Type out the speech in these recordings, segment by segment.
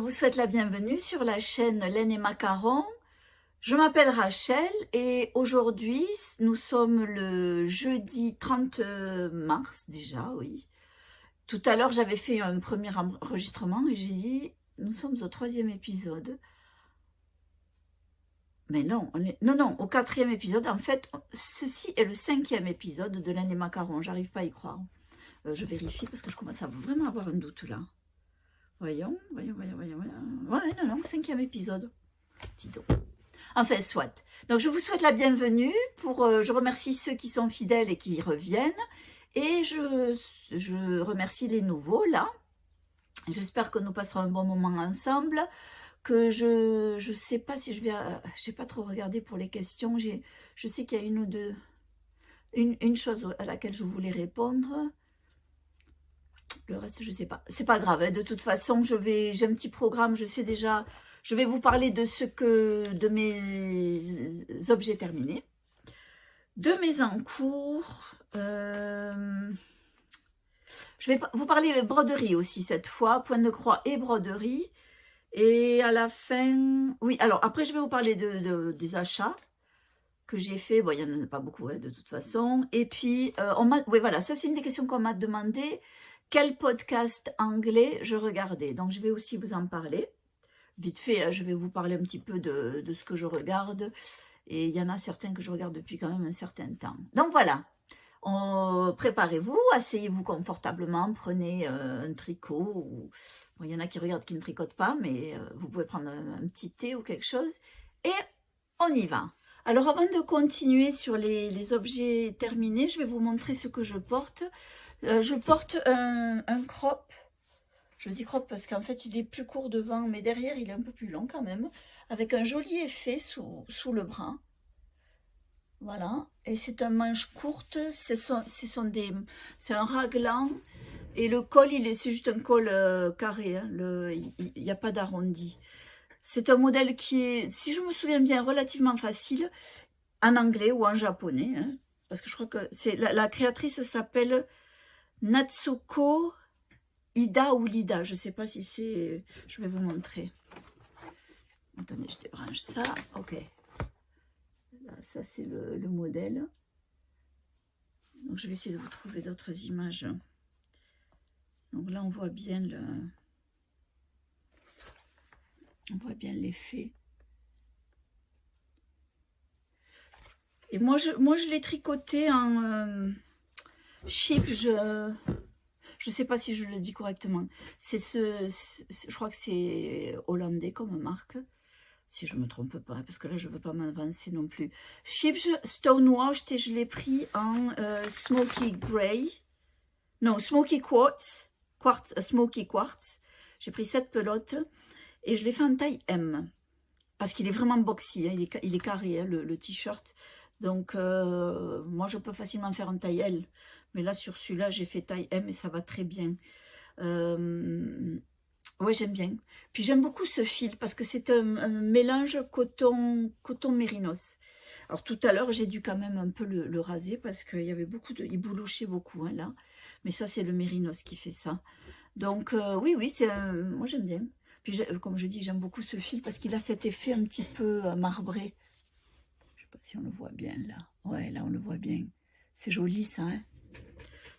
vous souhaite la bienvenue sur la chaîne Laine et Macarons. Je m'appelle Rachel et aujourd'hui, nous sommes le jeudi 30 mars déjà, oui. Tout à l'heure, j'avais fait un premier enregistrement et j'ai dit, nous sommes au 3e épisode. Mais non, non, au 4e épisode. En fait, ceci est le 5e épisode de Laine et Macarons. J'arrive pas à y croire. Je vérifie parce que je commence à vraiment avoir un doute là. Voyons. Ouais, non, 5e épisode. Dis donc. Enfin, soit. Donc, je vous souhaite la bienvenue. Je remercie ceux qui sont fidèles et qui reviennent. Et je remercie les nouveaux, là. J'espère que nous passerons un bon moment ensemble. Que je sais pas si je vais... j'ai pas trop regardé pour les questions. Je sais qu'il y a une ou deux... Une chose à laquelle je voulais répondre. Le reste, je sais pas. C'est pas grave. Hein. De toute façon, j'ai un petit programme. Je sais déjà... Je vais vous parler de mes objets terminés, de mes encours. Je vais vous parler de broderie aussi cette fois, point de croix et broderie. Et à la fin, oui, alors après je vais vous parler des achats que j'ai fait. Bon, il n'y en a pas beaucoup hein, de toute façon. Et puis, oui, voilà, ça c'est une des questions qu'on m'a demandé. Quel podcast anglais je regardais? Donc je vais aussi vous en parler. Vite fait, je vais vous parler un petit peu de ce que je regarde. Et il y en a certains que je regarde depuis quand même un certain temps. Donc voilà, préparez-vous, asseyez-vous confortablement, prenez un tricot. Bon, il y en a qui regardent qui ne tricotent pas, mais vous pouvez prendre un petit thé ou quelque chose. Et on y va. Alors avant de continuer sur les objets terminés, je vais vous montrer ce que je porte. Je porte un crop. Je dis crop parce qu'en fait, il est plus court devant, mais derrière, il est un peu plus long quand même, avec un joli effet sous le bras. Voilà, et c'est un manche courte, c'est un raglan, et le col, c'est juste un col carré, hein, il n'y a pas d'arrondi. C'est un modèle qui est, si je me souviens bien, relativement facile, en anglais ou en japonais, hein, parce que je crois que la créatrice s'appelle Natsuko Ida ou Lida, je ne sais pas si c'est... Je vais vous montrer. Attendez, je débranche ça. Ok. Là, ça, c'est le modèle. Donc, je vais essayer de vous trouver d'autres images. Donc là, on voit bien l'effet. Et moi, je l'ai tricoté en chip. Je ne sais pas si je le dis correctement. Je crois que c'est hollandais comme marque. Si je ne me trompe pas, parce que là, je ne veux pas m'avancer non plus. Chips Stonewashed, et je l'ai pris en Smoky Grey. Non, Smoky Quartz. Smoky Quartz. J'ai pris 7 pelotes. Et je l'ai fait en taille M. Parce qu'il est vraiment boxy. Hein, il est carré, hein, le t-shirt. Donc, moi, je peux facilement faire en taille L. Mais là, sur celui-là, j'ai fait taille M et ça va très bien. Ouais, j'aime bien. Puis j'aime beaucoup ce fil parce que c'est un mélange coton mérinos. Alors tout à l'heure, j'ai dû quand même un peu le raser parce qu'il y avait il boulouchait beaucoup hein, là. Mais ça, c'est le mérinos qui fait ça. Donc oui, moi j'aime bien. Puis comme je dis, j'aime beaucoup ce fil parce qu'il a cet effet un petit peu marbré. Je sais pas si on le voit bien là. Ouais, là on le voit bien. C'est joli ça, hein.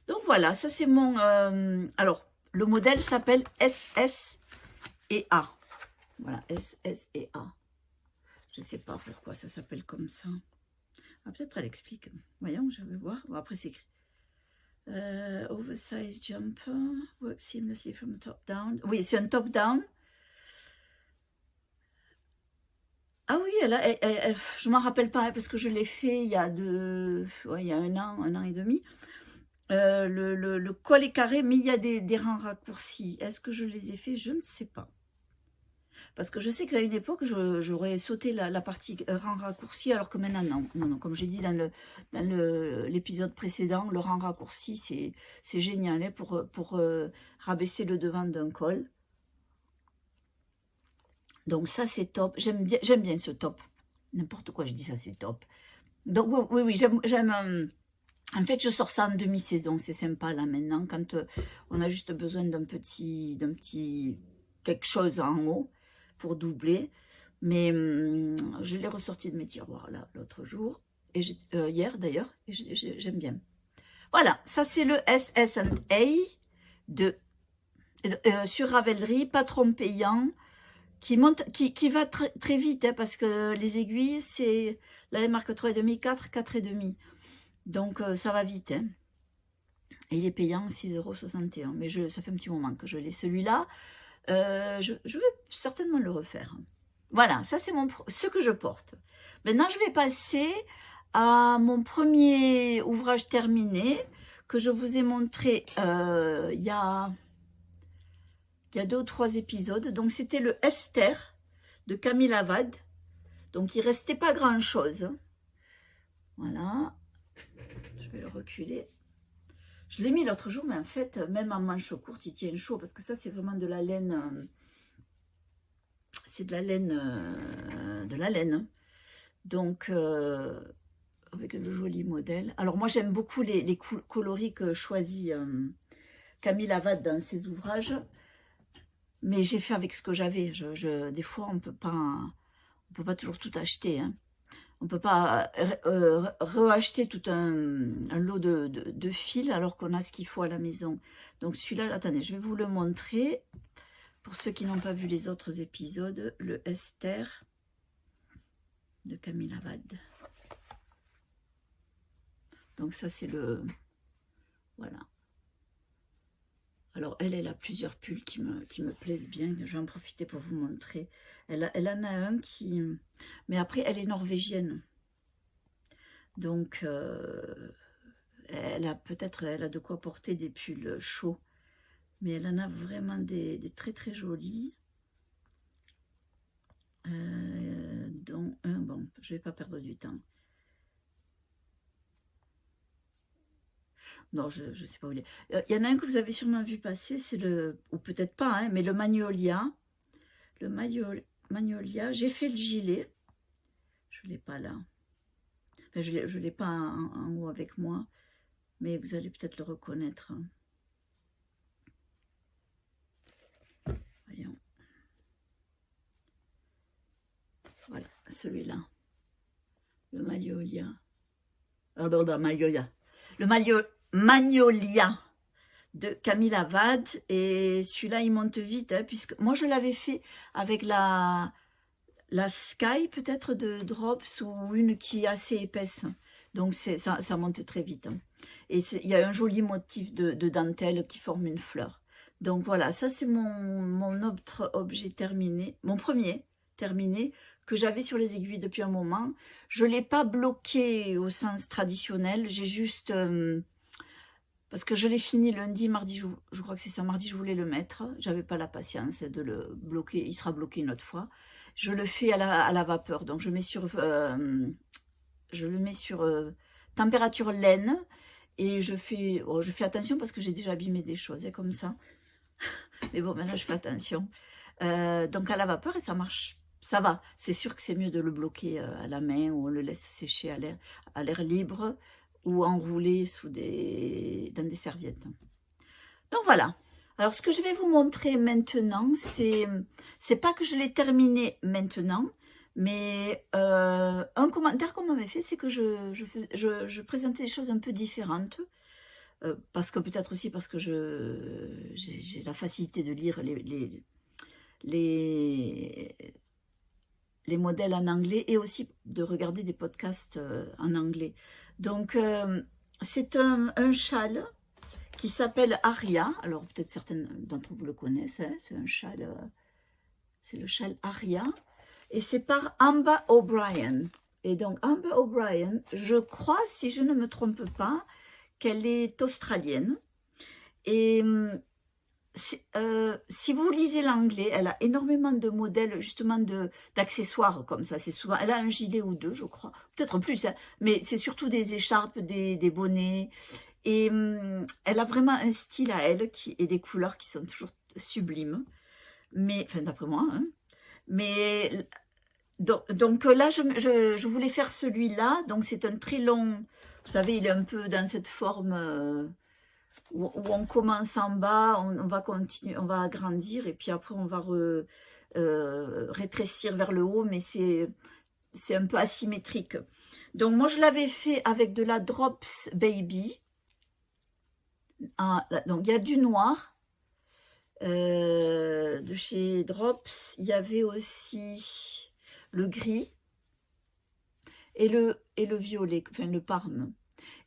Donc voilà, ça c'est mon... alors, le modèle s'appelle SS et A. Voilà, SS et A. Je ne sais pas pourquoi ça s'appelle comme ça. Ah, peut-être elle explique. Voyons, je vais voir. Bon, après c'est écrit. Oversized jumper. Work seamlessly from top down. Oui, c'est un top down. Ah oui, je ne m'en rappelle pas, hein, parce que je l'ai fait il y a il y a un an et demi. Le col est carré, mais il y a des rangs raccourcis. Est-ce que je les ai fait? Je ne sais pas. Parce que je sais qu'à une époque, j'aurais sauté la partie rang raccourci, alors que maintenant, non. Non, comme j'ai dit dans l'épisode précédent, le rang raccourci, c'est génial hein, pour rabaisser le devant d'un col. Donc ça, c'est top. J'aime bien ce top. N'importe quoi, je dis ça, c'est top. Donc oui, j'aime... En fait, je sors ça en demi-saison, c'est sympa là maintenant, quand on a juste besoin d'un petit quelque chose en haut pour doubler. Mais je l'ai ressorti de mes tiroirs là l'autre jour, et hier d'ailleurs, et j'aime bien. Voilà, ça c'est le SS&A sur Ravelry, patron payant, qui va très vite, hein, parce que les aiguilles, c'est là, elle marque 3,5, 4, 4,5. Donc ça va vite. Hein. Et il est payant 6,61 €. Mais ça fait un petit moment que je l'ai. Celui-là, je vais certainement le refaire. Voilà, ça c'est ce que je porte. Maintenant, je vais passer à mon premier ouvrage terminé que je vous ai montré il y a 2 ou 3 épisodes. Donc, c'était le Esther de Camille Avad. Donc, il ne restait pas grand-chose. Voilà. Je vais le reculer. Je l'ai mis l'autre jour, mais en fait, même en manche courte, il tient chaud parce que ça, c'est vraiment de la laine. C'est de la laine. Donc, avec le joli modèle. Alors, moi, j'aime beaucoup les coloris que choisit Camille Avad dans ses ouvrages. Mais j'ai fait avec ce que j'avais. Des fois, on ne peut pas toujours tout acheter. Hein. On ne peut pas reacheter tout un lot de fils alors qu'on a ce qu'il faut à la maison. Donc celui-là, attendez, je vais vous le montrer. Pour ceux qui n'ont pas vu les autres épisodes, le Esther de Camille Avad. Donc ça, c'est le... Voilà. Alors, elle a plusieurs pulls qui me plaisent bien. Je vais en profiter pour vous montrer. Elle en a un qui... Mais après, elle est norvégienne. Donc, elle a de quoi porter des pulls chauds. Mais elle en a vraiment des très très jolis. Dont un, bon, je ne vais pas perdre du temps. Non, je ne sais pas où il est. Il y en a un que vous avez sûrement vu passer, c'est le... Ou peut-être pas, hein, mais le Magnolia. Le Magnolia. J'ai fait le gilet. Je ne l'ai pas là. Enfin, je ne l'ai pas en haut avec moi. Mais vous allez peut-être le reconnaître. Voyons. Voilà, celui-là. Le Magnolia. Pardon, le Magnolia. Le Magnolia de Camille Avad, et celui-là il monte vite, hein, puisque moi je l'avais fait avec la Sky peut-être de Drops, ou une qui est assez épaisse, donc ça monte très vite, hein. Et il y a un joli motif de dentelle qui forme une fleur. Donc voilà, ça c'est mon autre objet terminé, mon premier terminé, que j'avais sur les aiguilles depuis un moment. Je ne l'ai pas bloqué au sens traditionnel, j'ai juste... parce que je l'ai fini lundi, mardi, je crois que c'est ça, mardi je voulais le mettre. J'avais pas la patience de le bloquer, il sera bloqué une autre fois. Je le fais à la vapeur, donc je le mets sur température laine, et je fais attention parce que j'ai déjà abîmé des choses, hein, comme ça. Mais bon, maintenant je fais attention. Donc à la vapeur, et ça marche, ça va. C'est sûr que c'est mieux de le bloquer à la main, ou on le laisse sécher à l'air libre, ou enroulé dans des serviettes. Donc voilà. Alors ce que je vais vous montrer maintenant, c'est pas que je l'ai terminé maintenant, mais un commentaire qu'on m'avait fait, c'est que je présentais des choses un peu différentes, parce que peut-être aussi parce que j'ai la facilité de lire les modèles en anglais, et aussi de regarder des podcasts en anglais. Donc, c'est un châle qui s'appelle Aria. Alors, peut-être certains d'entre vous le connaissent. Hein, c'est un châle, c'est le châle Aria. Et c'est par Amber O'Brien. Et donc, Amber O'Brien, je crois, si je ne me trompe pas, qu'elle est australienne. Et si vous lisez l'anglais, elle a énormément de modèles, justement, d'accessoires comme ça. C'est souvent, elle a un gilet ou deux, je crois, peut-être plus, hein, mais c'est surtout des écharpes, des bonnets. Et elle a vraiment un style à elle, et des couleurs qui sont toujours sublimes. Mais, enfin, d'après moi, hein. Mais donc là, je voulais faire celui-là. Donc c'est un très long, vous savez, il est un peu dans cette forme où on commence en bas, on va continuer, on va agrandir et puis après on va rétrécir vers le haut, mais c'est un peu asymétrique. Donc moi je l'avais fait avec de la Drops Baby. Donc il y a du noir de chez Drops, il y avait aussi le gris et le violet, enfin le parme.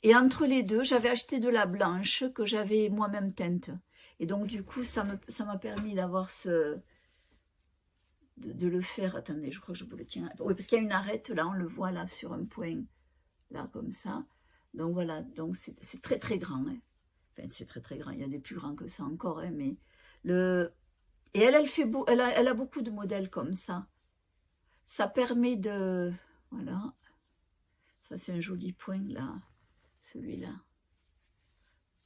Et entre les deux, j'avais acheté de la blanche que j'avais moi-même teinte. Et donc, du coup, ça m'a permis d'avoir de le faire. Attendez, je crois que je vous le tiens. Oui, parce qu'il y a une arête, là, on le voit, là, sur un point, là, comme ça. Donc, voilà. Donc, c'est très, très grand. Hein. Enfin, c'est très, très grand. Il y a des plus grands que ça encore. Hein, mais Et elle a beaucoup de modèles comme ça. Ça permet de... Voilà. Ça, c'est un joli point, là. Celui-là.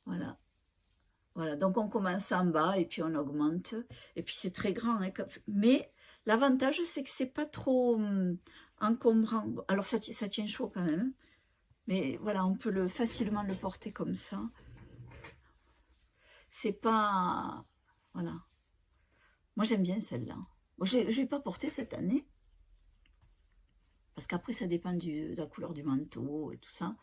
Voilà. Voilà, donc on commence en bas et puis on augmente. Et puis c'est très grand. Hein, mais l'avantage, c'est que c'est pas trop encombrant. Alors ça tient chaud quand même. Mais voilà, on peut facilement le porter comme ça. C'est pas... Voilà. Moi, j'aime bien celle-là. Bon, je ne vais pas porter cette année. Parce qu'après, ça dépend de la couleur du manteau et tout ça.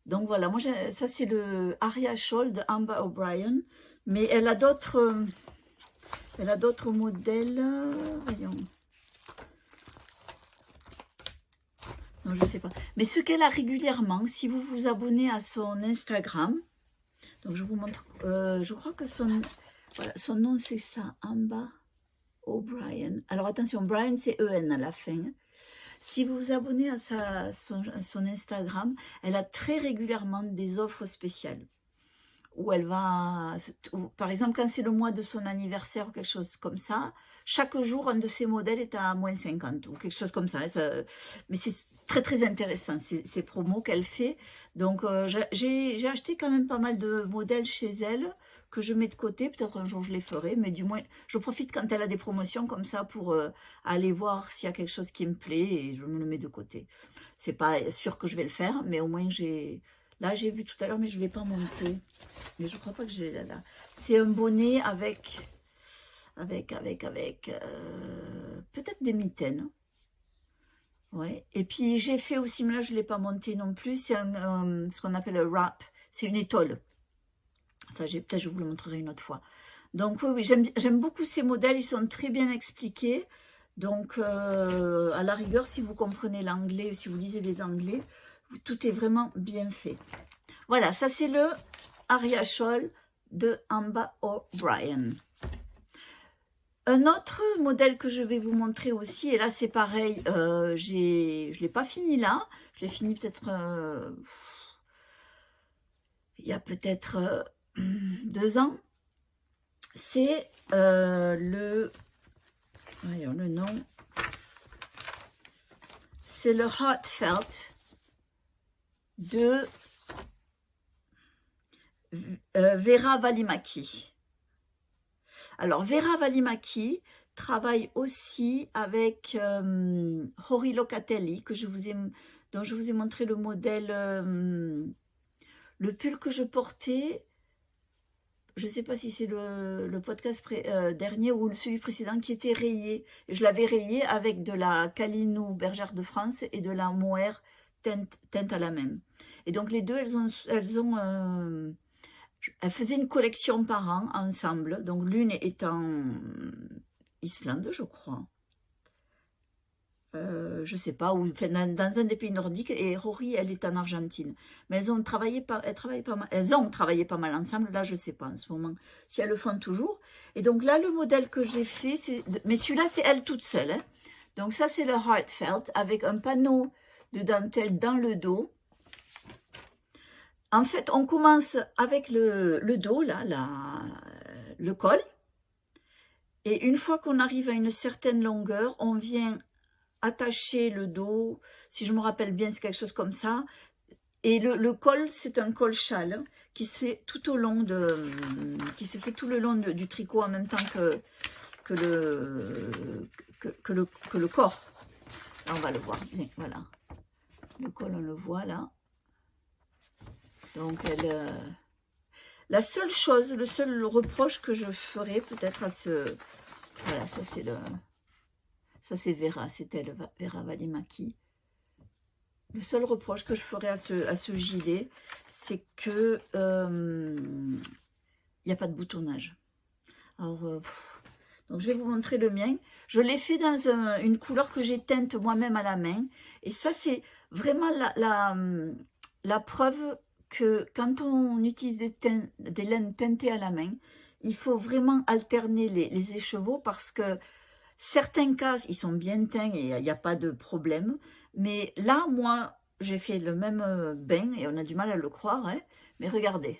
Donc voilà, moi ça c'est le Aria Shawl de Amber O'Brien, mais elle a d'autres modèles. Voyons. Non, je sais pas. Mais ce qu'elle a régulièrement, si vous vous abonnez à son Instagram, donc je vous montre, je crois que son nom c'est ça, Amber O'Brien. Alors attention, Brian c'est EN à la fin. Si vous vous abonnez à son Instagram, elle a très régulièrement des offres spéciales. Où elle va, par exemple, quand c'est le mois de son anniversaire ou quelque chose comme ça, chaque jour, un de ses modèles est à moins 50 ou quelque chose comme ça. Mais c'est très, très intéressant, ces promos qu'elle fait. Donc, j'ai acheté quand même pas mal de modèles chez elle que je mets de côté. Peut-être un jour, je les ferai. Mais du moins, je profite quand elle a des promotions comme ça pour aller voir s'il y a quelque chose qui me plaît et je me le mets de côté. C'est pas sûr que je vais le faire, mais au moins, là, j'ai vu tout à l'heure, mais je ne l'ai pas monté. Mais je crois pas que je l'ai là. C'est un bonnet avec peut-être des mitaines. Ouais. Et puis j'ai fait aussi, mais là je ne l'ai pas monté non plus, c'est ce qu'on appelle un wrap, c'est une étole. Ça, peut-être je vous le montrerai une autre fois. Donc oui, j'aime beaucoup ces modèles, ils sont très bien expliqués. Donc à la rigueur, si vous comprenez l'anglais, si vous lisez les anglais, tout est vraiment bien fait. Voilà, ça c'est le Aria Shawl de Amber O'Brien. Un autre modèle que je vais vous montrer aussi, et là c'est pareil, je ne l'ai pas fini là, je l'ai fini peut-être, il y a peut-être 2 ans, c'est voyons le nom, c'est le Heartfelt de Vera Välimäki. Alors, Vera Välimäki travaille aussi avec Jori Locatelli, dont je vous ai montré le modèle, le pull que je portais. Je ne sais pas si c'est le podcast dernier ou celui précédent qui était rayé. Je l'avais rayé avec de la Calinou Bergère de France et de la Mohair teinte à la même. Et donc, les deux, elles faisaient une collection par an ensemble. Donc l'une est en Islande, je crois. Je ne sais pas, ou dans un des pays nordiques. Et Rory, elle est en Argentine. Mais elles ont travaillé pas mal ensemble. Là, je ne sais pas en ce moment si elles le font toujours. Et donc là, le modèle que j'ai fait, mais celui-là, c'est elle toute seule. Hein. Donc ça, c'est le Heartfelt avec un panneau de dentelle dans le dos. En fait, on commence avec le dos, là, le col. Et une fois qu'on arrive à une certaine longueur, on vient attacher le dos. Si je me rappelle bien, c'est quelque chose comme ça. Et le col, c'est un col châle qui se fait tout au long le long du tricot en même temps que le corps. Là, on va le voir. Voilà. Le col, on le voit là. Donc, La seule chose, le seul reproche que je ferais peut-être à ce... Voilà, ça c'est le... Ça c'est Vera, c'est elle, Vera Valimaki. Le seul reproche que je ferais à ce gilet, c'est que il n'y a pas de boutonnage. Alors, donc je vais vous montrer le mien. Je l'ai fait dans une couleur que j'ai teinte moi-même à la main. Et ça, c'est vraiment la preuve que quand on utilise des laines teintées à la main, il faut vraiment alterner les écheveaux parce que certains cas, ils sont bien teints et il n'y a pas de problème. Mais là, moi, j'ai fait le même bain et on a du mal à le croire. Hein, mais regardez,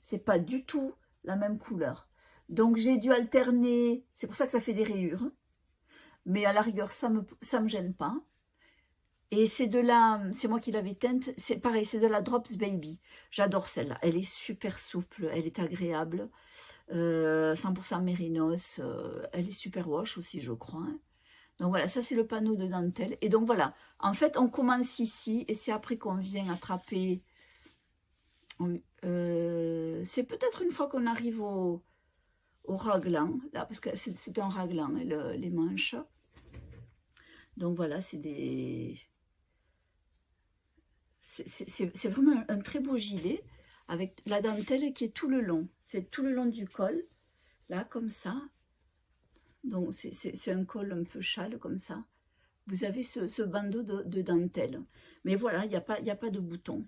c'est pas du tout la même couleur. Donc, j'ai dû alterner. C'est pour ça que ça fait des rayures. Mais à la rigueur, ça me gêne pas. Et c'est c'est moi qui l'avais teinte. C'est pareil, c'est de la Drops Baby. J'adore celle-là. Elle est super souple, elle est agréable. 100% mérinos, elle est super wash aussi je crois, hein. Donc voilà, ça c'est le panneau de dentelle, et donc voilà, en fait on commence ici, et c'est après qu'on vient attraper, c'est peut-être une fois qu'on arrive au raglan, là, parce que c'est un raglan, hein, les manches, donc voilà, c'est vraiment un très beau gilet, avec la dentelle qui est tout le long, c'est tout le long du col, là, comme ça. Donc, c'est un col un peu châle, comme ça. Vous avez ce bandeau de dentelle. Mais voilà, il n'y a pas de bouton.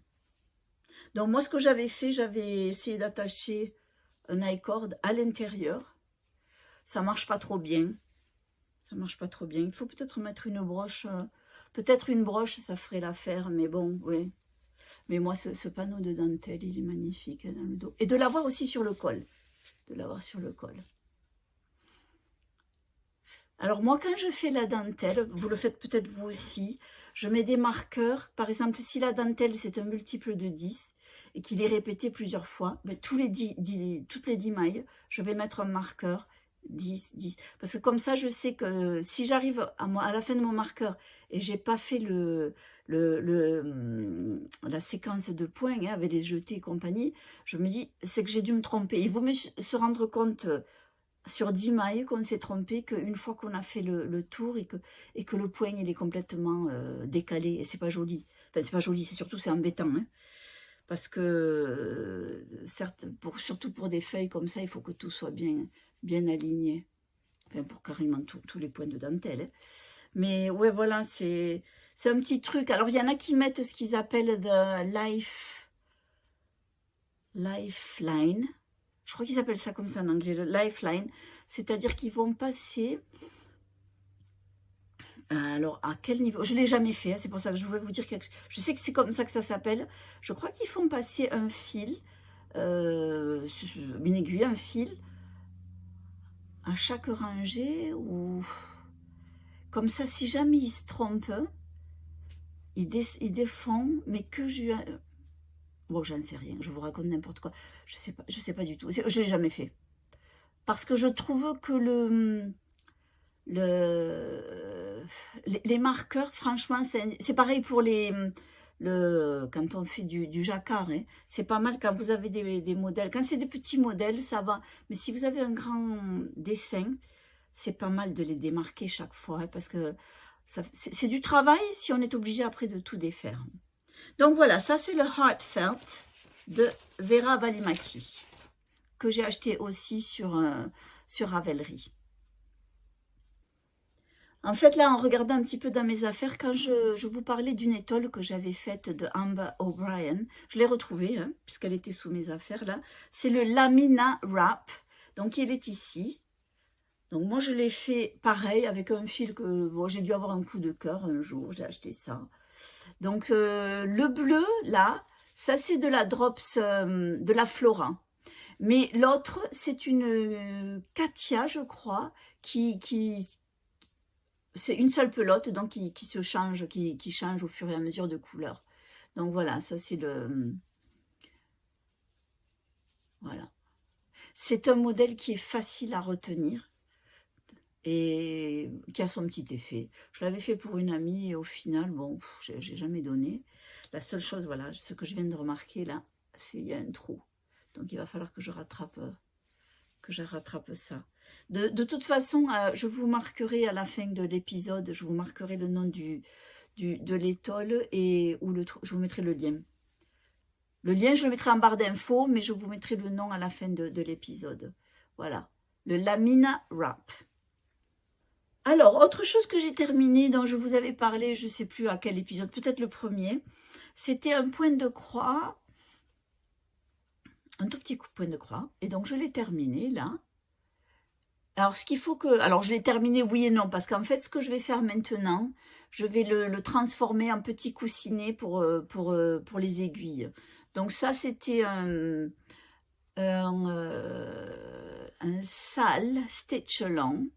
Donc, moi, ce que j'avais fait, j'avais essayé d'attacher un i-cord à l'intérieur. Ça ne marche pas trop bien. Ça marche pas trop bien. Il faut peut-être mettre une broche. Peut-être une broche, ça ferait l'affaire. Mais bon, oui. Mais moi, ce panneau de dentelle, il est magnifique, hein, dans le dos. Et de l'avoir aussi sur le col. De l'avoir sur le col. Alors moi, quand je fais la dentelle, vous le faites peut-être vous aussi, je mets des marqueurs. Par exemple, si la dentelle, c'est un multiple de 10 et qu'il est répété plusieurs fois, ben, toutes les 10 mailles, je vais mettre un marqueur 10, 10. Parce que comme ça, je sais que si j'arrive à la fin de mon marqueur et j'ai pas fait la séquence de points, hein, avec les jetés et compagnie, je me dis, c'est que j'ai dû me tromper. Il vaut mieux se rendre compte sur 10 mailles qu'on s'est trompé, qu'une fois qu'on a fait le tour et que le point il est complètement décalé, et c'est pas joli. Enfin, c'est pas joli, c'est embêtant, hein, parce que certes, surtout pour des feuilles comme ça, il faut que tout soit bien aligné, enfin pour carrément tous les points de dentelle, hein. Mais ouais, voilà, c'est un petit truc. Alors il y en a qui mettent ce qu'ils appellent the lifeline. Je crois qu'ils appellent ça comme ça en anglais, le lifeline. C'est-à-dire qu'ils vont passer... Alors, à quel niveau? Je ne l'ai jamais fait, hein, c'est pour ça que je voulais vous dire quelque chose. Je sais que c'est comme ça que ça s'appelle. Je crois qu'ils font passer un fil, une aiguille, un fil, à chaque rangée. Ou comme ça, si jamais ils se trompent, ils défont, mais que je... Bon, j'en sais rien, je vous raconte n'importe quoi. Je sais pas du tout. Je ne l'ai jamais fait. Parce que je trouve que les marqueurs, franchement, c'est pareil pour quand on fait du jacquard, hein, c'est pas mal quand vous avez des modèles. Quand c'est des petits modèles, ça va. Mais si vous avez un grand dessin, c'est pas mal de les démarquer chaque fois, hein, parce que c'est du travail si on est obligé après de tout défaire. Donc voilà, ça c'est le Heartfelt de Vera Valimaki, que j'ai acheté aussi sur Ravelry. En fait, là, en regardant un petit peu dans mes affaires, quand je vous parlais d'une étole que j'avais faite de Amber O'Brien, je l'ai retrouvée, hein, puisqu'elle était sous mes affaires, là. C'est le Lamina Wrap. Donc, il est ici. Donc, moi, je l'ai fait pareil, avec un fil que bon, j'ai dû avoir un coup de cœur un jour. J'ai acheté ça. Donc, le bleu, là, ça, c'est de la Drops, de la Flora. Mais l'autre, c'est une Katia, je crois, c'est une seule pelote, donc qui se change, qui change au fur et à mesure de couleur. Donc voilà, ça c'est voilà. C'est un modèle qui est facile à retenir et qui a son petit effet. Je l'avais fait pour une amie et au final, bon, j'ai jamais donné. La seule chose, voilà, ce que je viens de remarquer là, c'est qu'il y a un trou. Donc, il va falloir que je rattrape ça. De toute façon, je vous marquerai à la fin de l'épisode, je vous marquerai le nom de l'étole et je vous mettrai le lien. Le lien, je le mettrai en barre d'infos, mais je vous mettrai le nom à la fin de l'épisode. Voilà, le Lamina Wrap. Alors, autre chose que j'ai terminé, dont je vous avais parlé, je ne sais plus à quel épisode, peut-être le premier, c'était un point de croix, un tout petit point de croix, et donc je l'ai terminé là. Alors, ce qu'il faut que... Alors, je l'ai terminé oui et non, parce qu'en fait, ce que je vais faire maintenant, je vais le transformer en petit coussinet pour les aiguilles. Donc, ça, c'était un sale stitch long,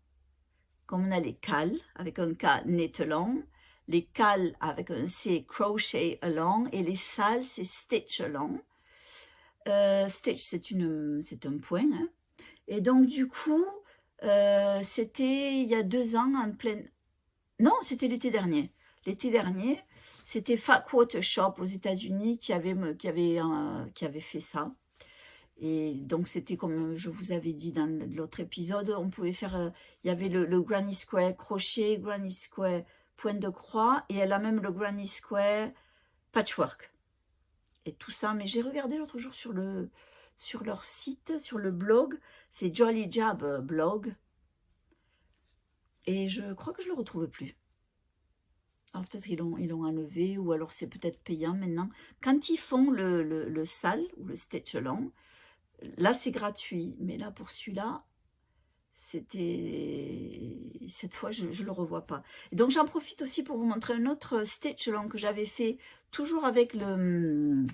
comme on a les cales, avec un K knit along, les cales avec un C crochet along, et les sales, c'est stitch along. Stitch, c'est un point, hein. Et donc, du coup... c'était il y a 2 ans en pleine... Non, c'était l'été dernier. L'été dernier, c'était Fat Quarter Shop aux États-Unis qui avait fait ça. Et donc, c'était comme je vous avais dit dans l'autre épisode, on pouvait faire... il y avait le Granny Square crochet, Granny Square point de croix, et elle a même le Granny Square patchwork. Et tout ça, mais j'ai regardé l'autre jour sur leur site, sur le blog, c'est Jolly Jab blog, et je crois que je ne le retrouve plus. Alors peut-être ils l'ont enlevé, ou alors c'est peut-être payant maintenant. Quand ils font le sale, ou le stitch long, là c'est gratuit, mais là pour celui-là, cette fois je ne le revois pas. Et donc j'en profite aussi pour vous montrer un autre stitch long que j'avais fait, toujours avec le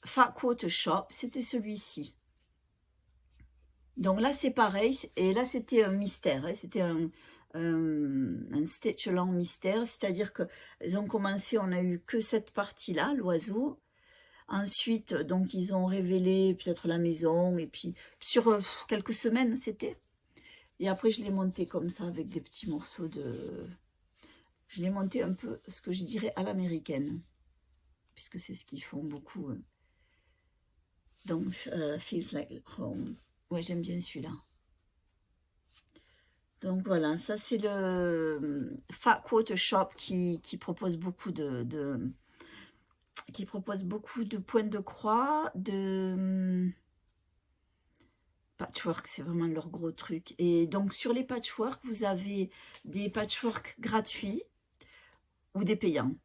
Fat Quarter Shop, c'était celui-ci. Donc là c'est pareil, et là c'était un mystère, hein, c'était un stitch long mystère, c'est-à-dire qu'ils ont commencé, on n'a eu que cette partie-là, l'oiseau. Ensuite, donc ils ont révélé peut-être la maison, et puis sur quelques semaines c'était. Et après je l'ai monté comme ça avec des petits morceaux de... Je l'ai monté un peu, ce que je dirais à l'américaine, puisque c'est ce qu'ils font beaucoup. Donc, Feels Like Home. Ouais, j'aime bien celui-là. Donc voilà, ça c'est le Fat Quarter Shop qui propose beaucoup qui propose beaucoup de points de croix, de patchwork, c'est vraiment leur gros truc. Et donc sur les patchwork, vous avez des patchwork gratuits ou des payants.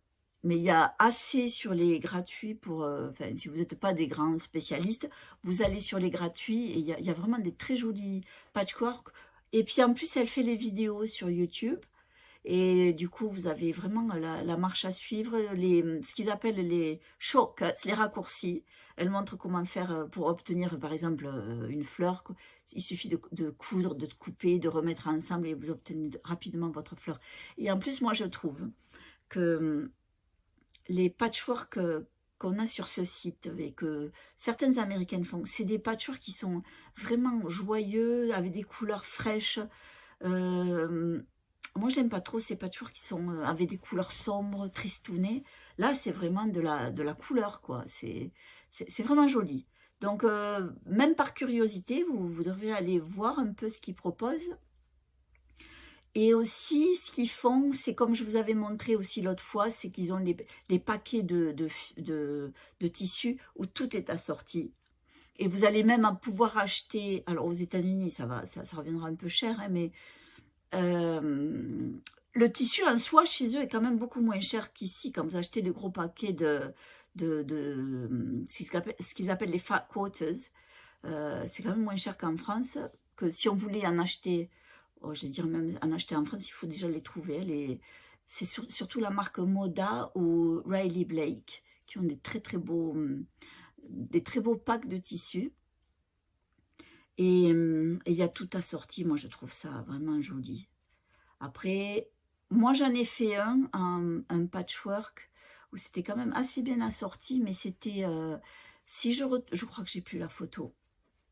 Mais il y a assez sur les gratuits pour... enfin, si vous n'êtes pas des grands spécialistes, vous allez sur les gratuits et il y a vraiment des très jolis patchwork. Et puis en plus, elle fait les vidéos sur YouTube. Et du coup, vous avez vraiment la marche à suivre, ce qu'ils appellent les shortcuts, les raccourcis. Elle montre comment faire pour obtenir, par exemple, une fleur. Il suffit de coudre, de couper, de remettre ensemble et vous obtenez rapidement votre fleur. Et en plus, moi, je trouve que les patchwork qu'on a sur ce site et que certaines américaines font, c'est des patchwork qui sont vraiment joyeux, avec des couleurs fraîches. Moi, j'aime pas trop ces patchwork qui sont avec des couleurs sombres, tristounées. Là, c'est vraiment de la couleur, quoi. C'est vraiment joli. Donc, même par curiosité, vous devriez aller voir un peu ce qu'ils proposent. Et aussi, ce qu'ils font, c'est comme je vous avais montré aussi l'autre fois, c'est qu'ils ont les paquets de tissus où tout est assorti. Et vous allez même pouvoir acheter, alors aux États-Unis, ça reviendra un peu cher, hein, mais le tissu en soi, chez eux, est quand même beaucoup moins cher qu'ici. Quand vous achetez des gros paquets de ce qu'ils appellent les fat quarters, c'est quand même moins cher qu'en France, que si on voulait en acheter... Oh, je vais dire même en acheter en France, il faut déjà les trouver. C'est surtout la marque Moda ou Riley Blake qui ont des très beaux packs de tissus. Et il y a tout assorti. Moi, je trouve ça vraiment joli. Après, moi, j'en ai fait un patchwork où c'était quand même assez bien assorti, mais c'était... je crois que j'ai plus la photo.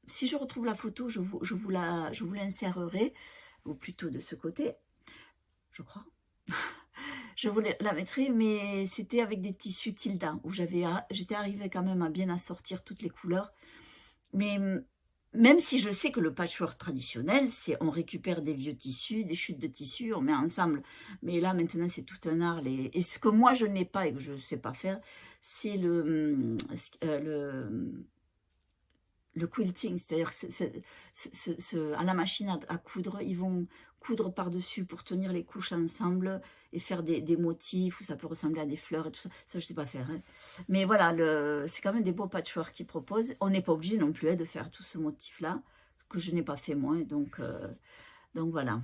Si je retrouve la photo, je vous l'insérerai, ou plutôt de ce côté, je crois. je vous la mettrai, mais c'était avec des tissus Tilda, où j'étais arrivée quand même à bien assortir toutes les couleurs. Mais même si je sais que le patchwork traditionnel, c'est on récupère des vieux tissus, des chutes de tissus, on met ensemble. Mais là, maintenant, c'est tout un art. Et ce que moi, je n'ai pas et que je ne sais pas faire, c'est le quilting, c'est-à-dire à la machine à coudre, ils vont coudre par-dessus pour tenir les couches ensemble et faire des motifs où ça peut ressembler à des fleurs et tout ça. Ça, je ne sais pas faire. Hein. Mais voilà, c'est quand même des beaux patchwork qu'ils proposent. On n'est pas obligé non plus de faire tout ce motif-là, que je n'ai pas fait moi. Donc voilà.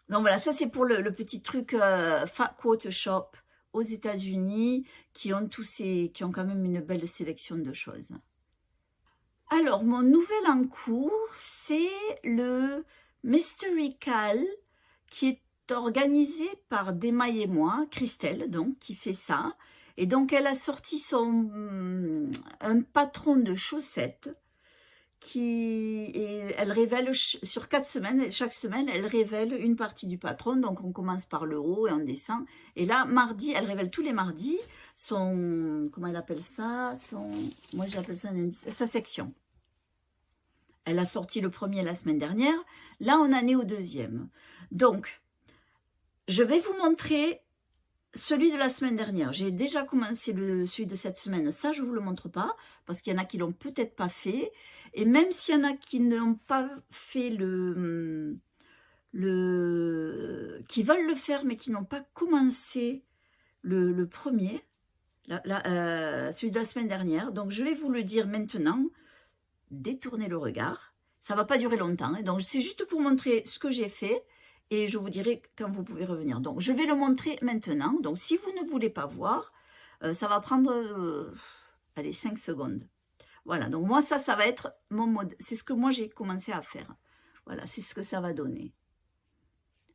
Donc voilà, ça c'est pour le petit truc Fat Quarter Shop aux États-Unis qui ont quand même une belle sélection de choses. Alors, mon nouvel en cours, c'est le Mystery Cal qui est organisé par Demaille et moi, Christelle, donc, qui fait ça. Et donc, elle a sorti un patron de chaussettes et elle révèle sur 4 semaines, chaque semaine, elle révèle une partie du patron. Donc, on commence par le haut et on descend. Et là, mardi, elle révèle tous les mardis comment elle appelle ça moi, j'appelle ça un indice, sa section. Elle a sorti le premier la semaine dernière. Là, on en est au deuxième. Donc, je vais vous montrer celui de la semaine dernière. J'ai déjà commencé celui de cette semaine. Ça, je ne vous le montre pas parce qu'il y en a qui ne l'ont peut-être pas fait. Et même s'il y en a qui n'ont pas fait qui veulent le faire mais qui n'ont pas commencé le premier, celui de la semaine dernière. Donc, je vais vous le dire maintenant. Détournez le regard. Ça ne va pas durer longtemps. Hein. Donc, c'est juste pour montrer ce que j'ai fait et je vous dirai quand vous pouvez revenir. Donc, je vais le montrer maintenant. Donc, si vous ne voulez pas voir, ça va prendre, allez, 5 secondes. Voilà. Donc, moi, ça va être mon mode. C'est ce que moi, j'ai commencé à faire. Voilà, c'est ce que ça va donner.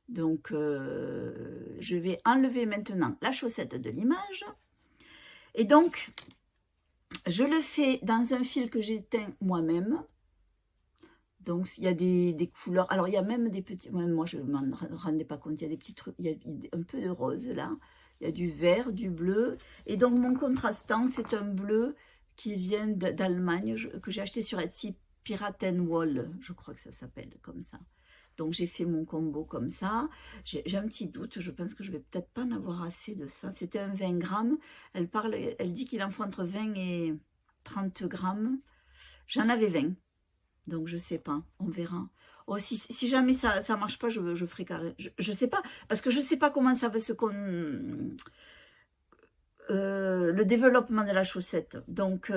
Donc, je vais enlever maintenant la chaussette de l'image. Et donc, je le fais dans un fil que j'ai teint moi-même. Donc, il y a des couleurs. Alors, il y a même des petits... Moi, je ne m'en rendais pas compte. Il y a des petits trucs. Il y a un peu de rose, là. Il y a du vert, du bleu. Et donc, mon contrastant, c'est un bleu qui vient d'Allemagne, que j'ai acheté sur Etsy. Piratenwolle, je crois que ça s'appelle comme ça. Donc, j'ai fait mon combo comme ça. J'ai un petit doute. Je pense que je vais peut-être pas en avoir assez de ça. C'était un 20 grammes. Elle dit qu'il en faut entre 20 et 30 grammes. J'en avais 20. Donc, je sais pas. On verra. Oh, si jamais ça ne marche pas, je ferai carré. Je sais pas. Parce que je sais pas comment ça va le développement de la chaussette. Donc...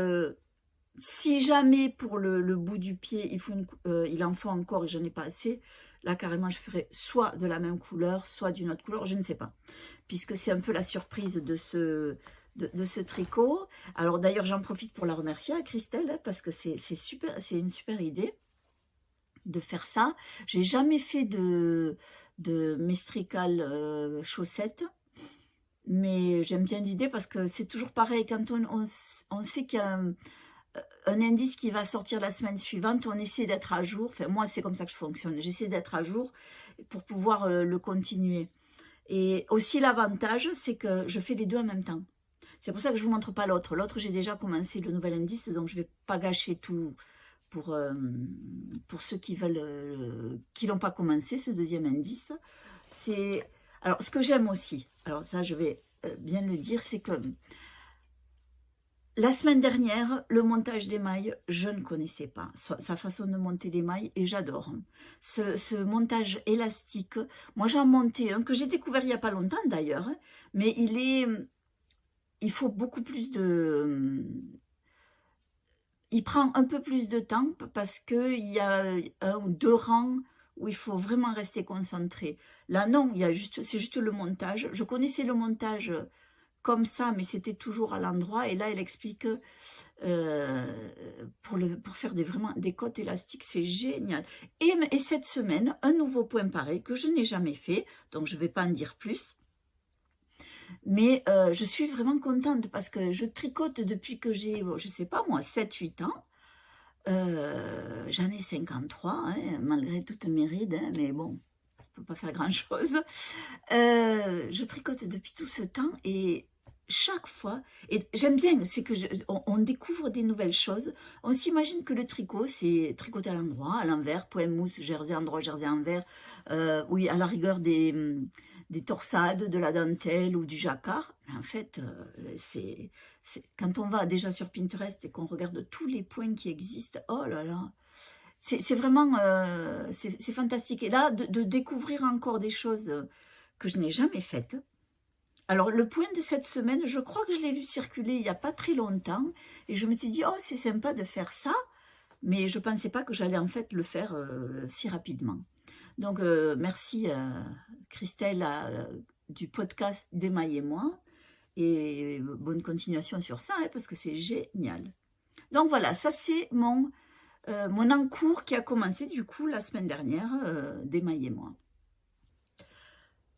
si jamais pour le bout du pied, il en faut encore et je n'en ai pas assez, là carrément je ferai soit de la même couleur, soit d'une autre couleur, je ne sais pas. Puisque c'est un peu la surprise de ce tricot. Alors d'ailleurs j'en profite pour la remercier à Christelle, parce que c'est une super idée de faire ça. J'ai jamais fait de Mystrical chaussettes. Mais j'aime bien l'idée parce que c'est toujours pareil, quand on sait qu'il y a un indice qui va sortir la semaine suivante, on essaie d'être à jour. Enfin, moi, c'est comme ça que je fonctionne. J'essaie d'être à jour pour pouvoir le continuer. Et aussi, l'avantage, c'est que je fais les deux en même temps. C'est pour ça que je ne vous montre pas l'autre. L'autre, j'ai déjà commencé le nouvel indice, donc je ne vais pas gâcher tout pour ceux qui n'ont pas commencé ce deuxième indice. Alors, ce que j'aime aussi, alors ça, je vais bien le dire, c'est que la semaine dernière, le montage des mailles, je ne connaissais pas sa façon de monter les mailles et j'adore. Ce montage élastique, moi j'en montais un que j'ai découvert il n'y a pas longtemps d'ailleurs, mais il faut beaucoup plus il prend un peu plus de temps parce qu'il y a 1 ou 2 rangs où il faut vraiment rester concentré. Là non, c'est juste le montage. Je connaissais le montage comme ça, mais c'était toujours à l'endroit. Et là, elle explique pour faire vraiment des côtes élastiques, c'est génial. Et cette semaine, un nouveau point pareil que je n'ai jamais fait, donc je ne vais pas en dire plus. Mais je suis vraiment contente parce que je tricote depuis que j'ai, je ne sais pas moi, 7-8 ans. J'en ai 53, hein, malgré toutes mes rides, hein, mais bon, peut pas faire grand-chose. Je tricote depuis tout ce temps et chaque fois, et j'aime bien, c'est que on découvre des nouvelles choses. On s'imagine que le tricot, c'est tricoter à l'endroit, à l'envers, point mousse, jersey endroit, jersey envers, oui, à la rigueur des torsades, de la dentelle ou du jacquard. Mais en fait, quand on va déjà sur Pinterest et qu'on regarde tous les points qui existent, oh là là, c'est vraiment, c'est fantastique. Et là, de découvrir encore des choses que je n'ai jamais faites. Alors, le point de cette semaine, je crois que je l'ai vu circuler il n'y a pas très longtemps. Et je me suis dit, oh, c'est sympa de faire ça. Mais je ne pensais pas que j'allais en fait le faire si rapidement. Donc, merci Christelle du podcast d'Emaillez-moi. Et bonne continuation sur ça, hein, parce que c'est génial. Donc voilà, ça c'est mon encours qui a commencé du coup la semaine dernière d'Emaillez-moi.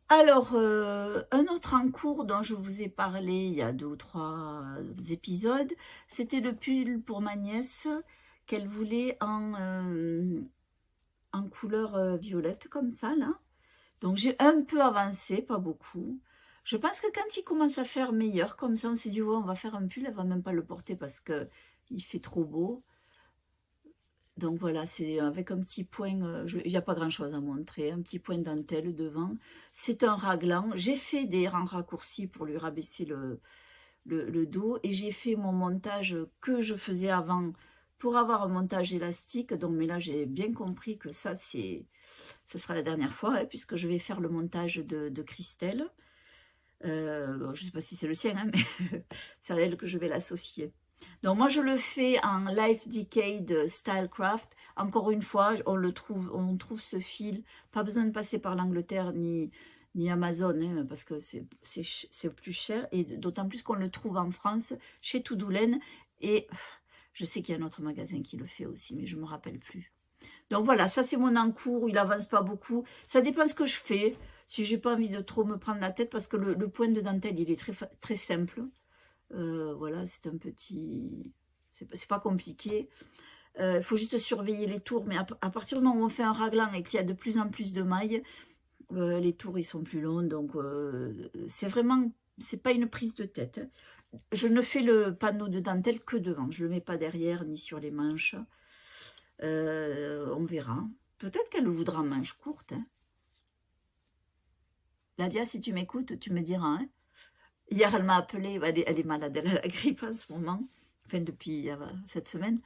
Alors, un autre encours dont je vous ai parlé il y a 2 ou 3 épisodes, c'était le pull pour ma nièce qu'elle voulait en couleur violette comme ça là. Donc j'ai un peu avancé, pas beaucoup. Je pense que quand il commence à faire meilleur comme ça, on s'est dit oh, on va faire un pull, elle va même pas le porter parce que il fait trop beau. Donc voilà, c'est avec un petit point, il n'y a pas grand chose à montrer, un petit point dentelle devant. C'est un raglan. J'ai fait des rangs raccourcis pour lui rabaisser le dos et j'ai fait mon montage que je faisais avant pour avoir un montage élastique. Donc, mais là, j'ai bien compris que ça sera la dernière fois hein, puisque je vais faire le montage de Christelle. Je ne sais pas si c'est le sien, hein, mais c'est à elle que je vais l'associer. Donc moi je le fais en Life Decade Stylecraft. Encore une fois, on trouve ce fil. Pas besoin de passer par l'Angleterre ni Amazon hein, parce que c'est plus cher et d'autant plus qu'on le trouve en France chez Toudoulaine et je sais qu'il y a un autre magasin qui le fait aussi, mais je me rappelle plus. Donc voilà, ça c'est mon encours. Il avance pas beaucoup. Ça dépend ce que je fais. Si j'ai pas envie de trop me prendre la tête parce que le point de dentelle il est très simple. Voilà, c'est un petit... C'est pas compliqué. Il faut juste surveiller les tours. Mais à partir du moment où on fait un raglan et qu'il y a de plus en plus de mailles, les tours, ils sont plus longs. Donc, c'est vraiment... C'est pas une prise de tête. Je ne fais le panneau de dentelle que devant. Je le mets pas derrière ni sur les manches. On verra. Peut-être qu'elle le voudra en manche courte. Hein. Nadia, si tu m'écoutes, tu me diras. Hein. Hier, elle m'a appelée, elle est malade, elle a la grippe en ce moment, enfin depuis cette semaine.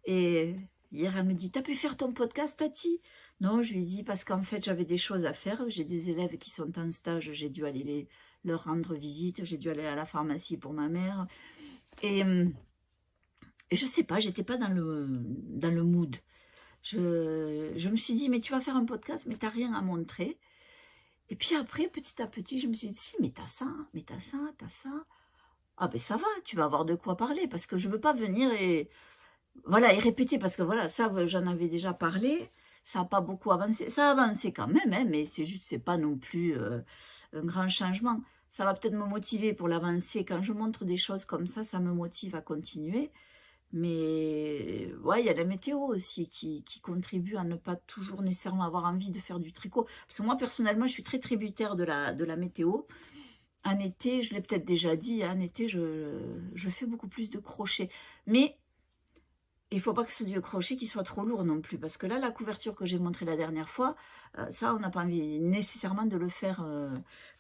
Et hier, elle me dit, t'as pu faire ton podcast, Tati? Non, je lui dis, parce qu'en fait, j'avais des choses à faire. J'ai des élèves qui sont en stage, j'ai dû aller leur rendre visite, j'ai dû aller à la pharmacie pour ma mère. Et je sais pas, j'étais pas dans le mood. Je me suis dit, mais tu vas faire un podcast, mais t'as rien à montrer. Et puis après, petit à petit, je me suis dit, si, mais t'as ça, t'as ça. Ah ben ça va, tu vas avoir de quoi parler, parce que je veux pas venir et répéter, parce que voilà, ça, j'en avais déjà parlé, ça n'a pas beaucoup avancé. Ça a avancé quand même, hein, mais c'est juste, c'est pas non plus un grand changement. Ça va peut-être me motiver pour l'avancée. Quand je montre des choses comme ça me motive à continuer. Mais ouais, il y a la météo aussi qui contribue à ne pas toujours nécessairement avoir envie de faire du tricot. Parce que moi, personnellement, je suis très tributaire de la météo. En été, je l'ai peut-être déjà dit, en été, je fais beaucoup plus de crochet. Mais il ne faut pas que ce crochet qui soit trop lourd non plus. Parce que là, la couverture que j'ai montrée la dernière fois, ça, on n'a pas envie nécessairement de le faire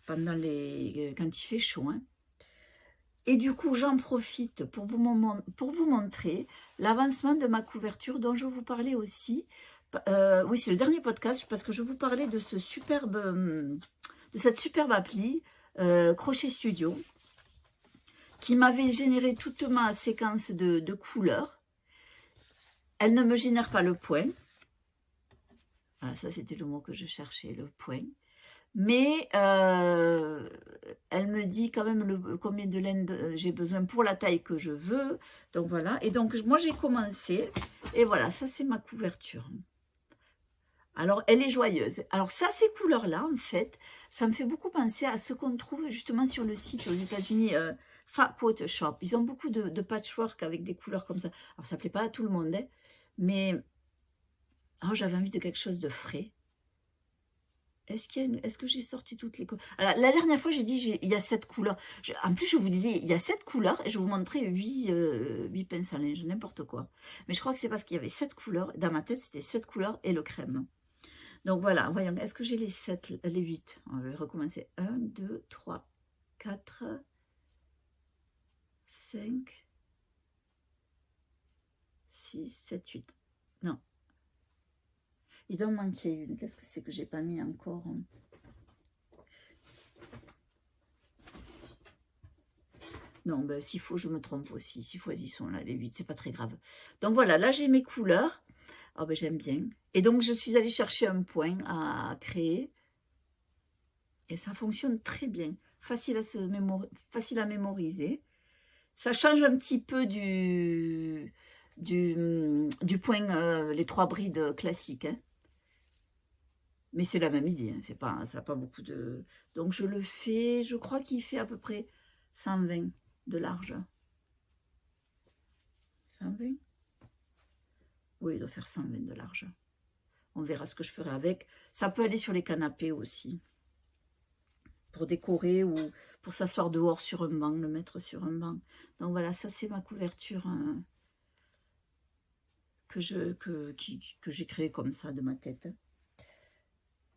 quand il fait chaud. Hein. Et du coup, j'en profite pour vous montrer l'avancement de ma couverture dont je vous parlais aussi. Oui, c'est le dernier podcast parce que je vous parlais de cette superbe appli Crochet Studio qui m'avait généré toute ma séquence de couleurs. Elle ne me génère pas le point. Voilà, ça c'était le mot que je cherchais, le point. Mais elle me dit quand même combien de laine j'ai besoin pour la taille que je veux. Donc voilà. Et donc moi j'ai commencé. Et voilà, ça c'est ma couverture. Alors elle est joyeuse. Alors ça, ces couleurs-là, en fait, ça me fait beaucoup penser à ce qu'on trouve justement sur le site aux États-Unis, Fat Quarter Shop. Ils ont beaucoup de patchwork avec des couleurs comme ça. Alors ça ne plaît pas à tout le monde, hein, mais oh, j'avais envie de quelque chose de frais. Est-ce que j'ai sorti toutes les couleurs? Alors, la dernière fois, j'ai dit il y a 7 couleurs. En plus, je vous disais, il y a 7 couleurs et je vous montrais 8 pinces à linge, n'importe quoi. Mais je crois que c'est parce qu'il y avait 7 couleurs. Dans ma tête, c'était 7 couleurs et le crème. Donc voilà, voyons, est-ce que j'ai les 7, les 8? On va recommencer. 1, 2, 3, 4, 5, 6, 7, 8. Non. Il doit me manquer une. Qu'est-ce que c'est que j'ai pas mis encore? Non, ben, s'il faut, je me trompe aussi. S'il faut, elles y sont là, les 8, c'est pas très grave. Donc voilà, là, j'ai mes couleurs. Oh, ben, j'aime bien. Et donc, je suis allée chercher un point à créer. Et ça fonctionne très bien. Facile à mémoriser. Ça change un petit peu du point, les 3 brides classiques. Hein. Mais c'est la même idée. Hein. Ça n'a pas beaucoup de... Donc, je le fais, je crois qu'il fait à peu près 120 de large. 120? Oui, il doit faire 120 de large. On verra ce que je ferai avec. Ça peut aller sur les canapés aussi. Pour décorer ou pour s'asseoir dehors sur un banc, le mettre sur un banc. Donc voilà, ça c'est ma couverture que j'ai créée comme ça de ma tête.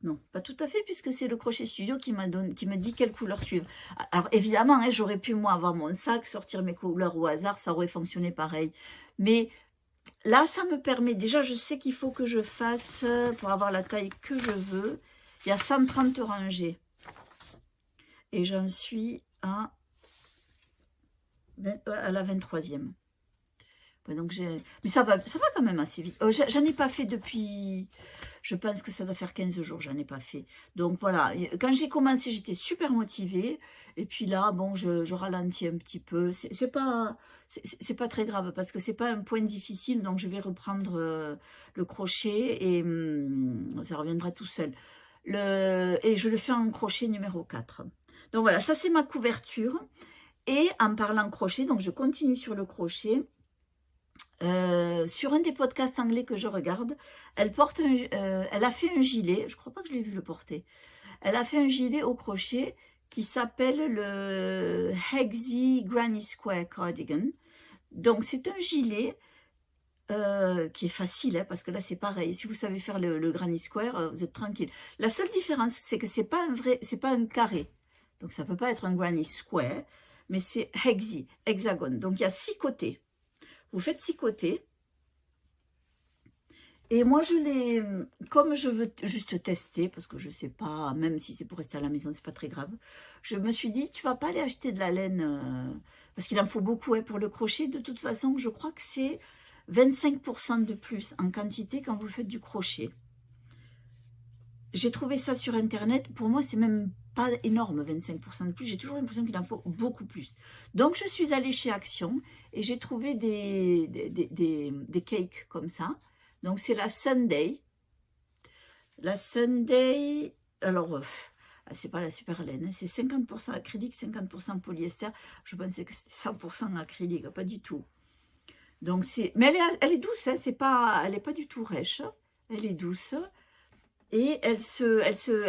Non, pas tout à fait, puisque c'est le Crochet Studio qui me dit quelle couleur suivre. Alors évidemment, hein, j'aurais pu moi avoir mon sac, sortir mes couleurs au hasard, ça aurait fonctionné pareil. Mais là, ça me permet, déjà je sais qu'il faut que je fasse, pour avoir la taille que je veux, il y a 130 rangées. Et j'en suis à la 23e. Ouais, donc mais ça va quand même assez vite. J'en ai pas fait depuis, je pense que ça doit faire 15 jours, j'en ai pas fait. Donc voilà, quand j'ai commencé, j'étais super motivée. Et puis là, bon, je ralentis un petit peu. C'est pas très grave parce que c'est pas un point difficile. Donc je vais reprendre le crochet et ça reviendra tout seul. Et je le fais en crochet numéro 4. Donc voilà, ça c'est ma couverture. Et en parlant crochet, donc je continue sur le crochet. Sur un des podcasts anglais que je regarde, elle a fait un gilet, je crois pas que je l'ai vu le porter. Elle a fait un gilet au crochet qui s'appelle le Hexy Granny Square Cardigan. Donc c'est un gilet qui est facile, hein, parce que là c'est pareil. Si vous savez faire le Granny Square, vous êtes tranquille. La seule différence, c'est que c'est pas un carré. Donc ça peut pas être un Granny Square, mais c'est Hexy, hexagone. Donc il y a 6 côtés. Vous faites 6 côtés. Et moi, comme je veux juste tester, parce que je sais pas, même si c'est pour rester à la maison, c'est pas très grave. Je me suis dit, tu vas pas aller acheter de la laine, parce qu'il en faut beaucoup hein, pour le crochet. De toute façon, je crois que c'est 25% de plus en quantité quand vous faites du crochet. J'ai trouvé ça sur Internet. Pour moi, c'est même pas énorme, 25% de plus. J'ai toujours l'impression qu'il en faut beaucoup plus. Donc, je suis allée chez Action et j'ai trouvé des cakes comme ça. Donc, c'est la Sunday. La Sunday, alors, c'est pas la super laine, hein, c'est 50% acrylique, 50% polyester. Je pensais que c'était 100% acrylique, pas du tout. Donc, mais elle est douce, hein, elle n'est pas du tout rêche. Elle est douce. Et elle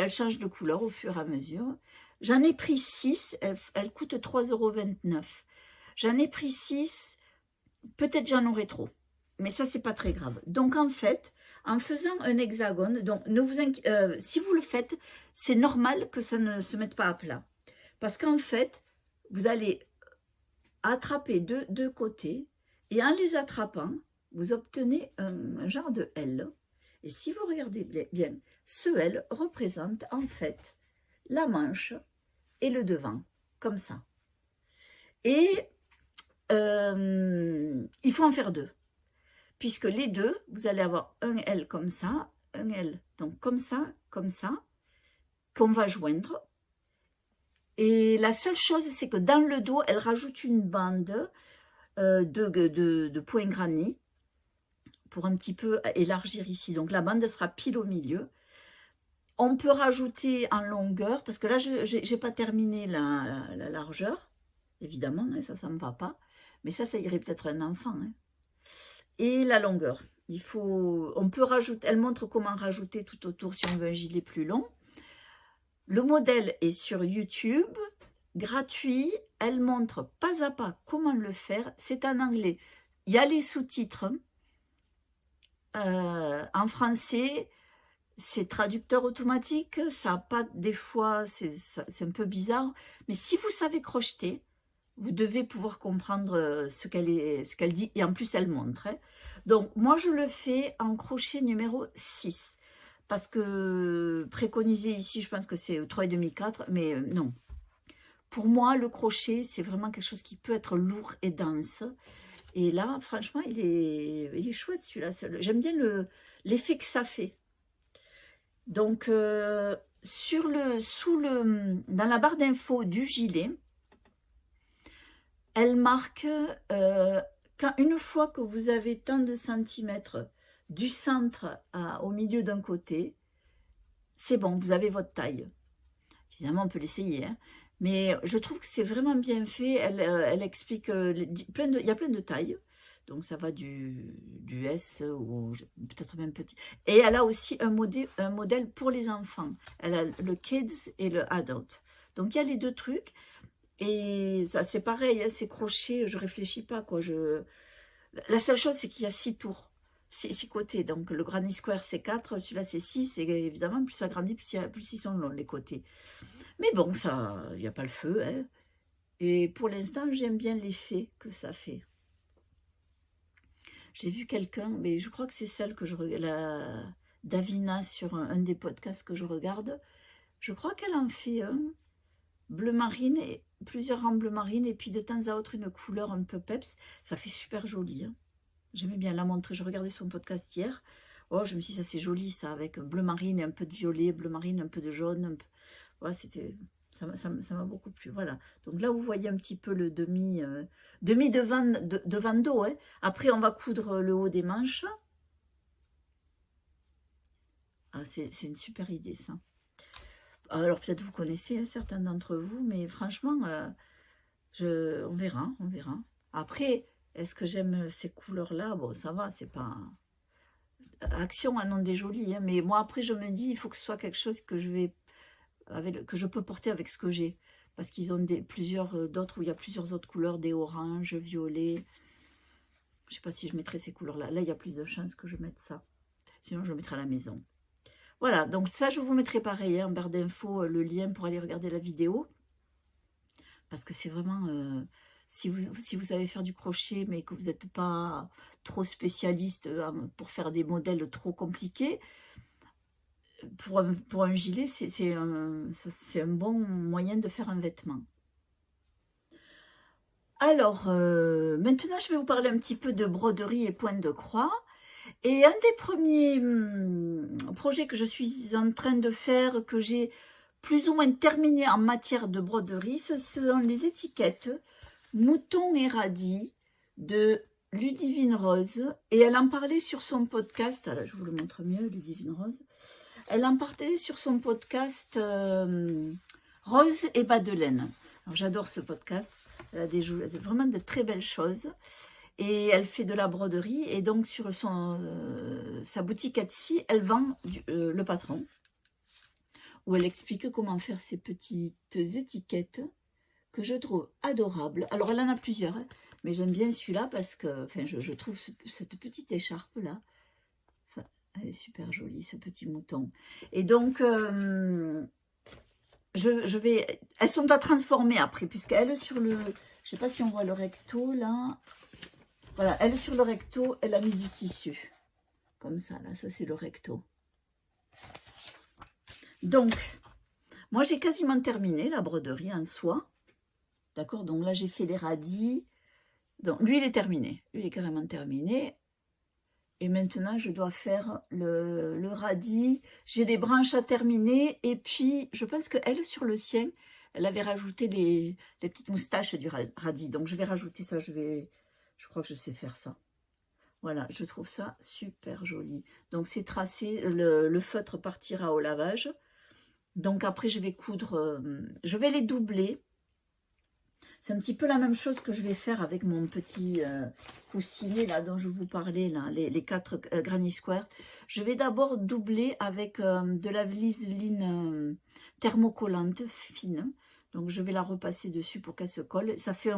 change de couleur au fur et à mesure. J'en ai pris 6, elle coûte 3,29 €. J'en ai pris 6, peut-être j'en aurai trop. Mais ça, c'est pas très grave. Donc, en fait, en faisant un hexagone, donc si vous le faites, c'est normal que ça ne se mette pas à plat. Parce qu'en fait, vous allez attraper deux côtés et en les attrapant, vous obtenez un genre de L. Et si vous regardez bien, ce L représente en fait la manche et le devant, comme ça. Et il faut en faire 2. Puisque les deux, vous allez avoir un L comme ça, un L, donc comme ça, qu'on va joindre. Et la seule chose, c'est que dans le dos, elle rajoute une bande de point granny pour un petit peu élargir ici. Donc la bande sera pile au milieu. On peut rajouter en longueur, parce que là, je n'ai pas terminé la largeur, évidemment, hein, ça ne me va pas. Mais ça irait peut-être un enfant. Hein. Et la longueur. On peut rajouter, elle montre comment rajouter tout autour si on veut un gilet plus long. Le modèle est sur YouTube, gratuit. Elle montre pas à pas comment le faire. C'est en anglais. Il y a les sous-titres. En français, c'est traducteur automatique. Ça a pas, des fois, c'est un peu bizarre. Mais si vous savez crocheter, vous devez pouvoir comprendre ce qu'elle dit. Et en plus, elle montre. Hein. Donc, moi, je le fais en crochet numéro 6. Parce que préconisé ici, je pense que c'est 3,5, 4. Mais non. Pour moi, le crochet, c'est vraiment quelque chose qui peut être lourd et dense. Et là, franchement, il est chouette celui-là. J'aime bien l'effet que ça fait. Donc, dans la barre d'infos du gilet, elle marque une fois que vous avez tant de centimètres du centre au milieu d'un côté, c'est bon, vous avez votre taille. Évidemment, on peut l'essayer, hein. Mais je trouve que c'est vraiment bien fait. Elle explique, il y a plein de tailles. Donc, ça va du S ou peut-être même petit. Et elle a aussi un modèle pour les enfants. Elle a le Kids et le Adult. Donc, il y a les deux trucs. Et ça, c'est pareil, hein, c'est crochet, je réfléchis pas, quoi. La seule chose, c'est qu'il y a 6 tours. 6 côtés. Donc, le Granny Square, c'est 4. Celui-là, c'est 6. Et évidemment, plus ça grandit, plus ils sont longs, les côtés. Mais bon, ça, il n'y a pas le feu. Hein. Et pour l'instant, j'aime bien l'effet que ça fait. J'ai vu quelqu'un, mais je crois que c'est celle que je regarde, Davina, sur un des podcasts que je regarde. Je crois qu'elle en fait un bleu marine, et plusieurs en bleu marine, et puis de temps à autre, une couleur un peu peps. Ça fait super joli. Hein. J'aimais bien la montrer. Je regardais son podcast hier. Oh, je me suis dit, ça c'est joli, ça, avec bleu marine et un peu de violet, bleu marine, un peu de jaune. Un peu... Ouais, ça m'a beaucoup plu. Voilà. Donc là, vous voyez un petit peu le demi devant dos. Hein. Après, on va coudre le haut des manches. Ah, c'est une super idée, ça. Alors, peut-être vous connaissez, hein, certains d'entre vous, mais franchement, on verra, on verra. Après, est-ce que j'aime ces couleurs-là? Bon, ça va, c'est pas... Action, un nom des jolis, hein, mais moi, après, je me dis, il faut que ce soit quelque chose que je peux porter avec ce que j'ai. Parce qu'ils ont plusieurs d'autres où il y a plusieurs autres couleurs, des oranges, violets. Je ne sais pas si je mettrai ces couleurs-là. Là, il y a plus de chances que je mette ça. Sinon, je le mettrai à la maison. Voilà, donc ça, je vous mettrai pareil, hein, en barre d'infos, le lien pour aller regarder la vidéo. Parce que c'est vraiment... si vous savez faire du crochet, mais que vous n'êtes pas trop spécialiste pour faire des modèles trop compliqués, pour un gilet, c'est un bon moyen de faire un vêtement. Alors, maintenant, je vais vous parler un petit peu de broderie et pointe de croix. Et un des premiers projets que je suis en train de faire, que j'ai plus ou moins terminé en matière de broderie, ce sont les étiquettes Mouton et Radis de Ludivine Rose. Et elle en parlait sur son podcast. Alors, je vous le montre mieux, Ludivine Rose. Elle en parlait sur son podcast Rose et Madeleine. J'adore ce podcast. Elle a vraiment de très belles choses. Et elle fait de la broderie. Et donc, sur sa boutique Etsy, elle vend le patron. Où elle explique comment faire ces petites étiquettes que je trouve adorables. Alors, elle en a plusieurs. Hein, mais j'aime bien celui-là parce que enfin, je trouve cette petite écharpe-là. Elle est super jolie, ce petit mouton. Et donc, elles sont à transformer après, puisqu'elle sur le... Je ne sais pas si on voit le recto, là. Voilà, elle sur le recto, elle a mis du tissu. Comme ça, là, ça c'est le recto. Donc, moi j'ai quasiment terminé la broderie en soie. D'accord, donc là j'ai fait les radis. Donc, lui il est terminé. Lui il est carrément terminé. Et maintenant, je dois faire le radis. J'ai les branches à terminer. Et puis, je pense qu'elle, sur le sien, elle avait rajouté les petites moustaches du radis. Donc, je vais rajouter ça. Je crois que je sais faire ça. Voilà, je trouve ça super joli. Donc, c'est tracé. Le feutre partira au lavage. Donc, après, je vais coudre. Je vais les doubler. C'est un petit peu la même chose que je vais faire avec mon petit coussinet là dont je vous parlais, là, les 4 Granny Square. Je vais d'abord doubler avec de la liseline thermocollante fine. Donc je vais la repasser dessus pour qu'elle se colle. Ça fait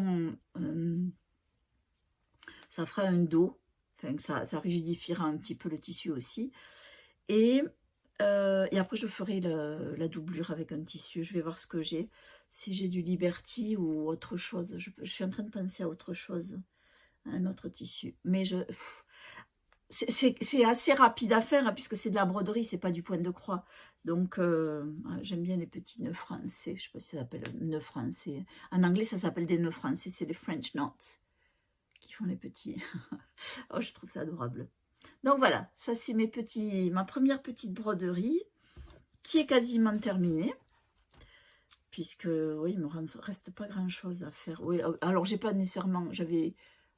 ça fera un dos. Enfin, ça rigidifiera un petit peu le tissu aussi. Et après, je ferai la doublure avec un tissu. Je vais voir ce que j'ai. Si j'ai du Liberty ou autre chose. Je suis en train de penser à autre chose. À un autre tissu. Mais c'est assez rapide à faire, hein, puisque c'est de la broderie, c'est pas du point de croix. Donc, j'aime bien les petits nœuds français. Je sais pas si ça s'appelle nœuds français. En anglais, ça s'appelle des nœuds français. C'est les French knots qui font les petits. Oh, je trouve ça adorable. Donc voilà, ça c'est ma première petite broderie qui est quasiment terminée. Puisque, oui, il ne me reste pas grand chose à faire. Oui, alors j'ai pas nécessairement, j'avais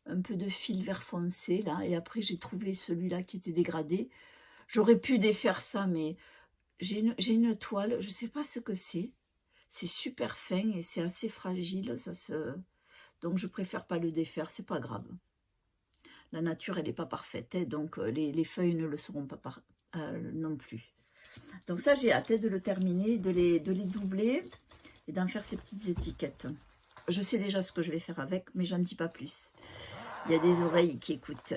un peu de fil vert foncé là, et après j'ai trouvé celui-là qui était dégradé. J'aurais pu défaire ça, mais j'ai une toile, je sais pas ce que c'est. C'est super fin et c'est assez fragile, donc je préfère pas le défaire, c'est pas grave. La nature, elle n'est pas parfaite, hein, donc les feuilles ne le seront pas non plus. Donc ça, j'ai hâte de le terminer, de les doubler et d'en faire ces petites étiquettes. Je sais déjà ce que je vais faire avec, mais j'en dis pas plus. Il y a des oreilles qui écoutent.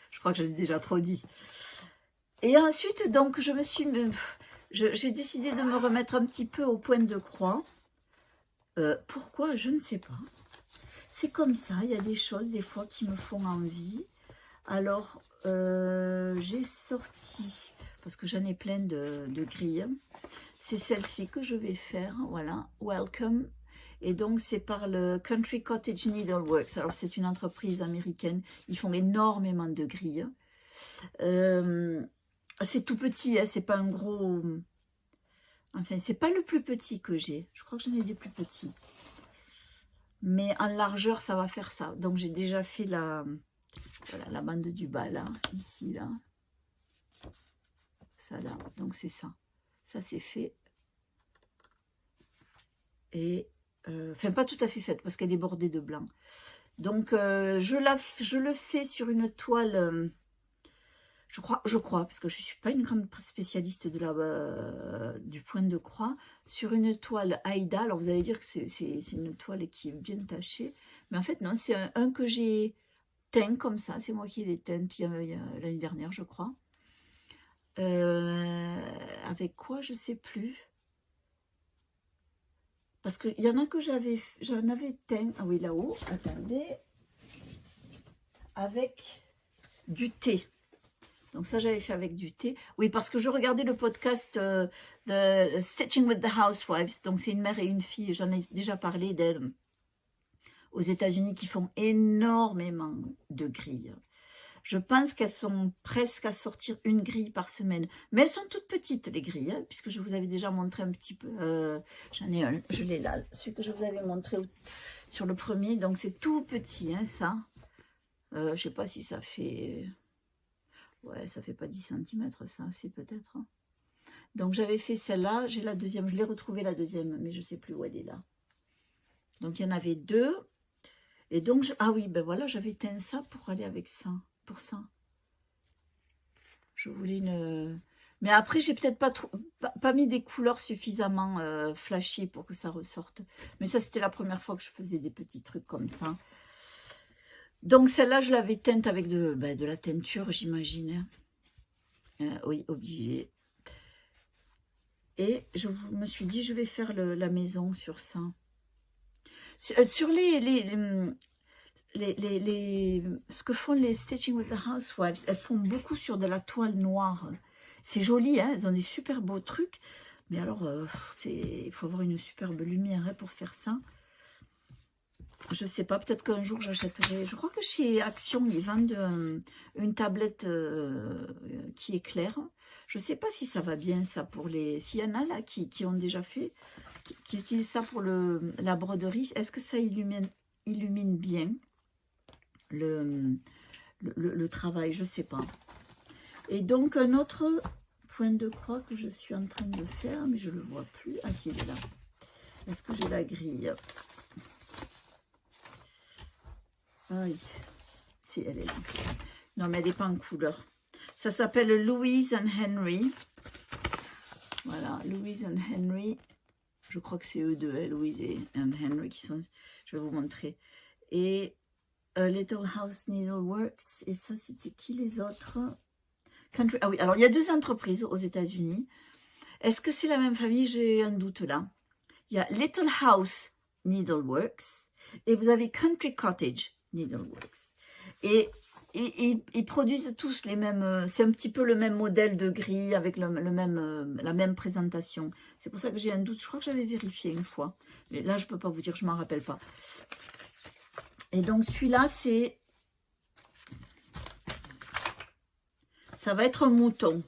Je crois que je l'ai déjà trop dit. Et ensuite, donc, j'ai décidé de me remettre un petit peu au point de croix. Pourquoi? Je ne sais pas. C'est comme ça, il y a des choses des fois qui me font envie. Alors, j'ai sorti, parce que j'en ai plein de grilles, c'est celle-ci que je vais faire, voilà, Welcome. Et donc, c'est par le Country Cottage Needleworks. Alors, c'est une entreprise américaine. Ils font énormément de grilles. C'est tout petit, hein, c'est pas un gros... Enfin, c'est pas le plus petit que j'ai. Je crois que j'en ai des plus petits. Mais en largeur, ça va faire ça. Donc, j'ai déjà fait voilà, la bande du bas, là, ici, là. Ça, là. Donc, c'est ça. Ça, c'est fait. Et, enfin, pas tout à fait faite, parce qu'elle est bordée de blanc. Donc, je le fais sur une toile... je crois, parce que je ne suis pas une grande spécialiste du point de croix, sur une toile Aïda. Alors vous allez dire que c'est une toile qui est bien tachée, mais en fait non, c'est un que j'ai teint comme ça, c'est moi qui l'ai teint l'année dernière, je crois. Avec quoi, je ne sais plus. Parce qu'il y en a que j'en avais teint, ah oui, là-haut, attendez, avec du thé. Donc ça, j'avais fait avec du thé. Oui, parce que je regardais le podcast The Stitching with the Housewives. Donc c'est une mère et une fille, j'en ai déjà parlé d'elles, aux États-Unis, qui font énormément de grilles. Je pense qu'elles sont presque à sortir une grille par semaine. Mais elles sont toutes petites, les grilles, hein, puisque je vous avais déjà montré un petit peu. J'en ai un, je l'ai là, celui que je vous avais montré sur le premier. Donc c'est tout petit, hein, ça. Je ne sais pas si ça fait... Ouais, ça fait pas 10 cm, ça, c'est peut-être. Hein. Donc, j'avais fait celle-là. J'ai la deuxième. Je l'ai retrouvée, la deuxième, mais je ne sais plus où elle est là. Donc, il y en avait deux. Et donc, ah oui, ben voilà, j'avais teint ça pour aller avec ça. Pour ça. Je voulais une... Mais après, j'ai peut-être pas mis des couleurs suffisamment flashy pour que ça ressorte. Mais ça, c'était la première fois que je faisais des petits trucs comme ça. Donc, celle-là, je l'avais teinte avec de la teinture, j'imagine. Oui, obligé. Et je me suis dit, je vais faire la maison sur ça. Sur ce que font les Stitching with the Housewives, elles font beaucoup sur de la toile noire. C'est joli, hein, elles ont des super beaux trucs. Mais alors, il faut avoir une superbe lumière, hein, pour faire ça. Je sais pas, peut-être qu'un jour j'achèterai. Je crois que chez Action, ils vendent une tablette qui éclaire. Je sais pas si ça va bien, ça, pour les... S'il y en a là qui ont déjà fait, qui utilisent ça pour la broderie, est-ce que ça illumine bien le travail? Je sais pas. Et donc, un autre point de croix que je suis en train de faire, mais je le vois plus. Ah si, il est là. Est-ce que j'ai la grille? Ah oui, si, elle est là. Non, mais elle n'est pas en couleur. Ça s'appelle Louise and Henry. Voilà, Louise and Henry. Je crois que c'est eux deux, hein, Louise et Henry, qui sont... Je vais vous montrer. Et Little House Needleworks. Et ça, c'était qui les autres? Country. Ah oui, alors il y a deux entreprises aux États-Unis. Est-ce que c'est la même famille? J'ai un doute là. Il y a Little House Needleworks et vous avez Country Cottage Needleworks. Et ils produisent tous les mêmes, c'est un petit peu le même modèle de grille avec la même présentation. C'est pour ça que j'ai un doute. Je crois que j'avais vérifié une fois. Mais là, je ne peux pas vous dire, je ne m'en rappelle pas. Et donc, celui-là, c'est... Ça va être un mouton.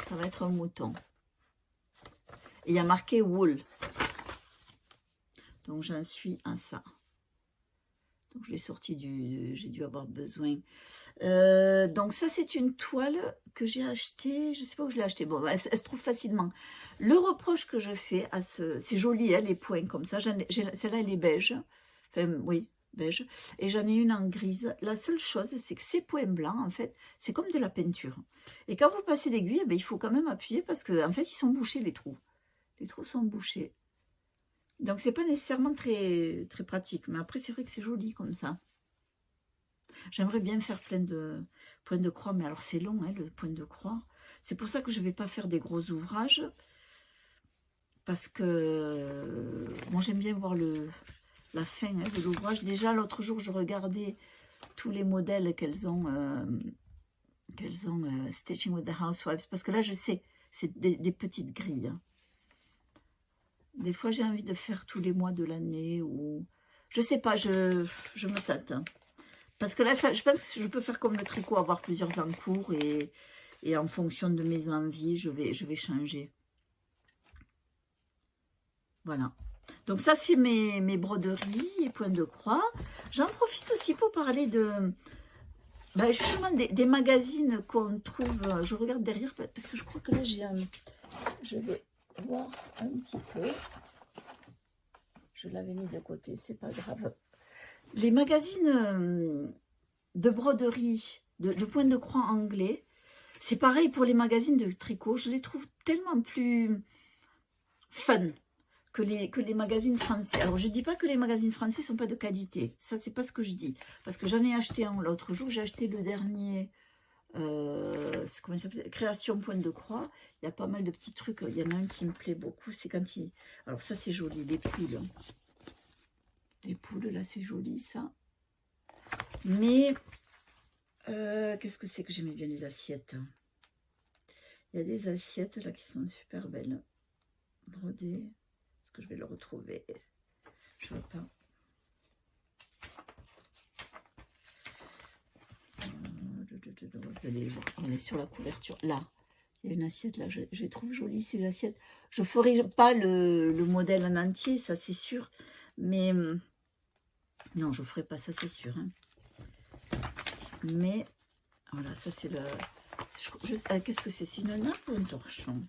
Ça va être un mouton. Et il y a marqué wool. Donc, j'en suis à ça. Donc, je l'ai sorti du... J'ai dû avoir besoin. Donc, ça, c'est une toile que j'ai achetée. Je ne sais pas où je l'ai achetée. Bon, elle se trouve facilement. Le reproche que je fais à ce... C'est joli, hein, les points comme ça. Celle-là, elle est beige. Enfin, oui, beige. Et j'en ai une en grise. La seule chose, c'est que ces points blancs, en fait, c'est comme de la peinture. Et quand vous passez l'aiguille, il faut quand même appuyer parce qu'en fait, ils sont bouchés, les trous. Les trous sont bouchés. Donc, c'est pas nécessairement très, très pratique. Mais après, c'est vrai que c'est joli comme ça. J'aimerais bien faire plein de points de croix. Mais alors, c'est long, hein, le point de croix. C'est pour ça que je ne vais pas faire des gros ouvrages. Parce que moi, j'aime bien voir la fin, hein, de l'ouvrage. Déjà, l'autre jour, je regardais tous les modèles qu'elles ont Stitching with the Housewives. Parce que là, je sais, c'est des petites grilles. Hein. Des fois, j'ai envie de faire tous les mois de l'année ou... Je sais pas, je me tâte. Hein. Parce que là, je pense que je peux faire comme le tricot, avoir plusieurs encours et en fonction de mes envies, je vais changer. Voilà. Donc ça, c'est mes broderies et points de croix. J'en profite aussi pour parler de... justement, des magazines qu'on trouve... Je regarde derrière, parce que je crois que là, j'ai un... Je vais... voir un petit peu. Je l'avais mis de côté, c'est pas grave. Les magazines de broderie, de points de croix anglais, c'est pareil pour les magazines de tricot. Je les trouve tellement plus fun que les magazines français. Alors, je dis pas que les magazines français sont pas de qualité. Ça, c'est pas ce que je dis. Parce que j'en ai acheté un l'autre jour. J'ai acheté le dernier... comment ça s'appelle, création point de croix. Il y a pas mal de petits trucs. Il y en a un qui me plaît beaucoup, c'est quand il... Alors ça, c'est joli, les poules. Les poules, là, c'est joli, ça. Mais qu'est-ce que c'est que j'aimais bien les assiettes. Il y a des assiettes là qui sont super belles, brodées. Est-ce que je vais le retrouver? Je vois pas. Vous allez voir, on est sur la couverture. Là, il y a une assiette, là, je les trouve jolies, ces assiettes. Je ne ferai pas le modèle en entier, ça c'est sûr. Mais, non, je ne ferai pas ça, c'est sûr. Hein. Mais, voilà, ça c'est le... Qu'est-ce que c'est? C'est une nappe ou un torchon?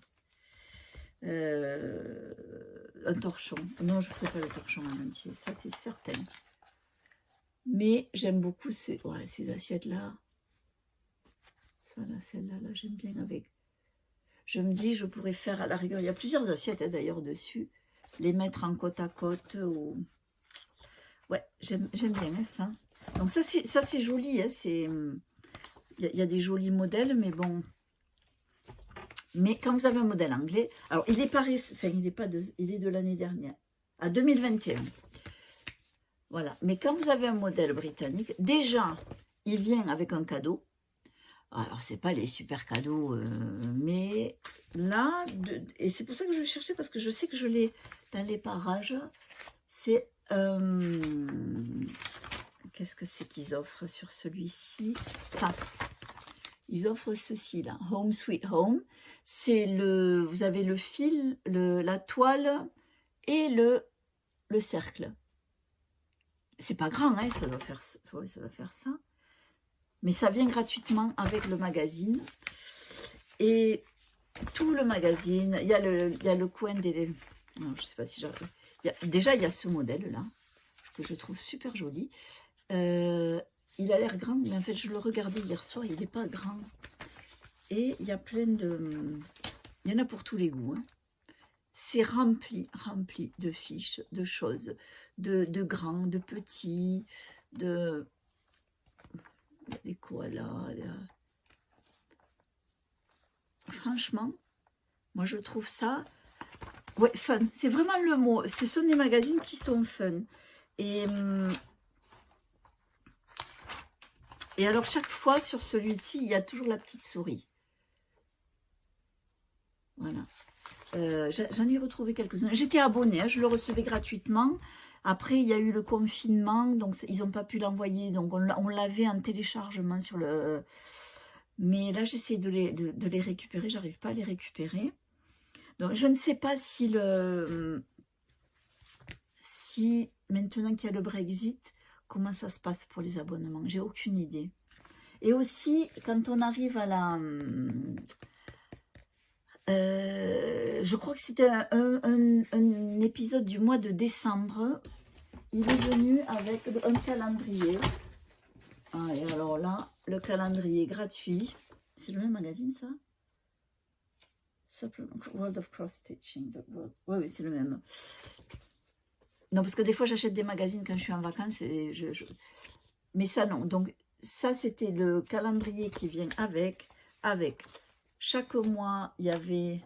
Un torchon. Non, je ne ferai pas le torchon en entier, ça c'est certain. Mais j'aime beaucoup ces assiettes-là. Ça, là, celle-là, là, j'aime bien avec. Je me dis, je pourrais faire à la rigueur. Il y a plusieurs assiettes hein, d'ailleurs dessus. Les mettre en côte à côte. Ou... Ouais, j'aime bien hein, ça. Donc ça, c'est joli. Hein, il y a des jolis modèles, mais bon. Mais quand vous avez un modèle anglais, alors il est pas, enfin il est pas de, il est de l'année dernière, à 2021. Voilà. Mais quand vous avez un modèle britannique, déjà, il vient avec un cadeau. Alors, c'est pas les super cadeaux, mais là, et c'est pour ça que je cherchais, parce que je sais que je l'ai dans les parages. C'est, qu'est-ce que c'est qu'ils offrent sur celui-ci? Ça. Ils offrent ceci, là, Home Sweet Home. C'est vous avez le fil, la toile et le cercle. C'est pas grand, hein, ça doit faire ça. Mais ça vient gratuitement avec le magazine. Et tout le magazine, il y a le coin des... Alors, je sais pas si j'arrive. Déjà, il y a ce modèle-là, que je trouve super joli. Il a l'air grand, mais en fait, je le regardais hier soir, il n'est pas grand. Et il y a plein de... Il y en a pour tous les goûts. Hein. C'est rempli de fiches, de choses, de grands, de petits, de... Les koalas. Franchement, moi, je trouve ça... Ouais, fun. C'est vraiment le mot. Ce sont des magazines qui sont fun. Et alors, chaque fois, sur celui-ci, il y a toujours la petite souris. Voilà. J'en ai retrouvé quelques-uns. J'étais abonnée, hein, je le recevais gratuitement. Après, il y a eu le confinement, donc ils n'ont pas pu l'envoyer. Donc, on l'avait en téléchargement sur le... Mais là, j'essaie de les récupérer. J'arrive pas à les récupérer. Donc, je ne sais pas si maintenant qu'il y a le Brexit, comment ça se passe pour les abonnements. J'ai aucune idée. Et aussi, quand on arrive à la... je crois que c'était un épisode du mois de décembre. Il est venu avec un calendrier. Ah, et alors là, le calendrier gratuit. C'est le même magazine, ça? World of Cross Stitching. Oui, c'est le même. Non, parce que des fois, j'achète des magazines quand je suis en vacances. Et Mais ça, non. Donc, ça, c'était le calendrier qui vient avec. Chaque mois, il y avait...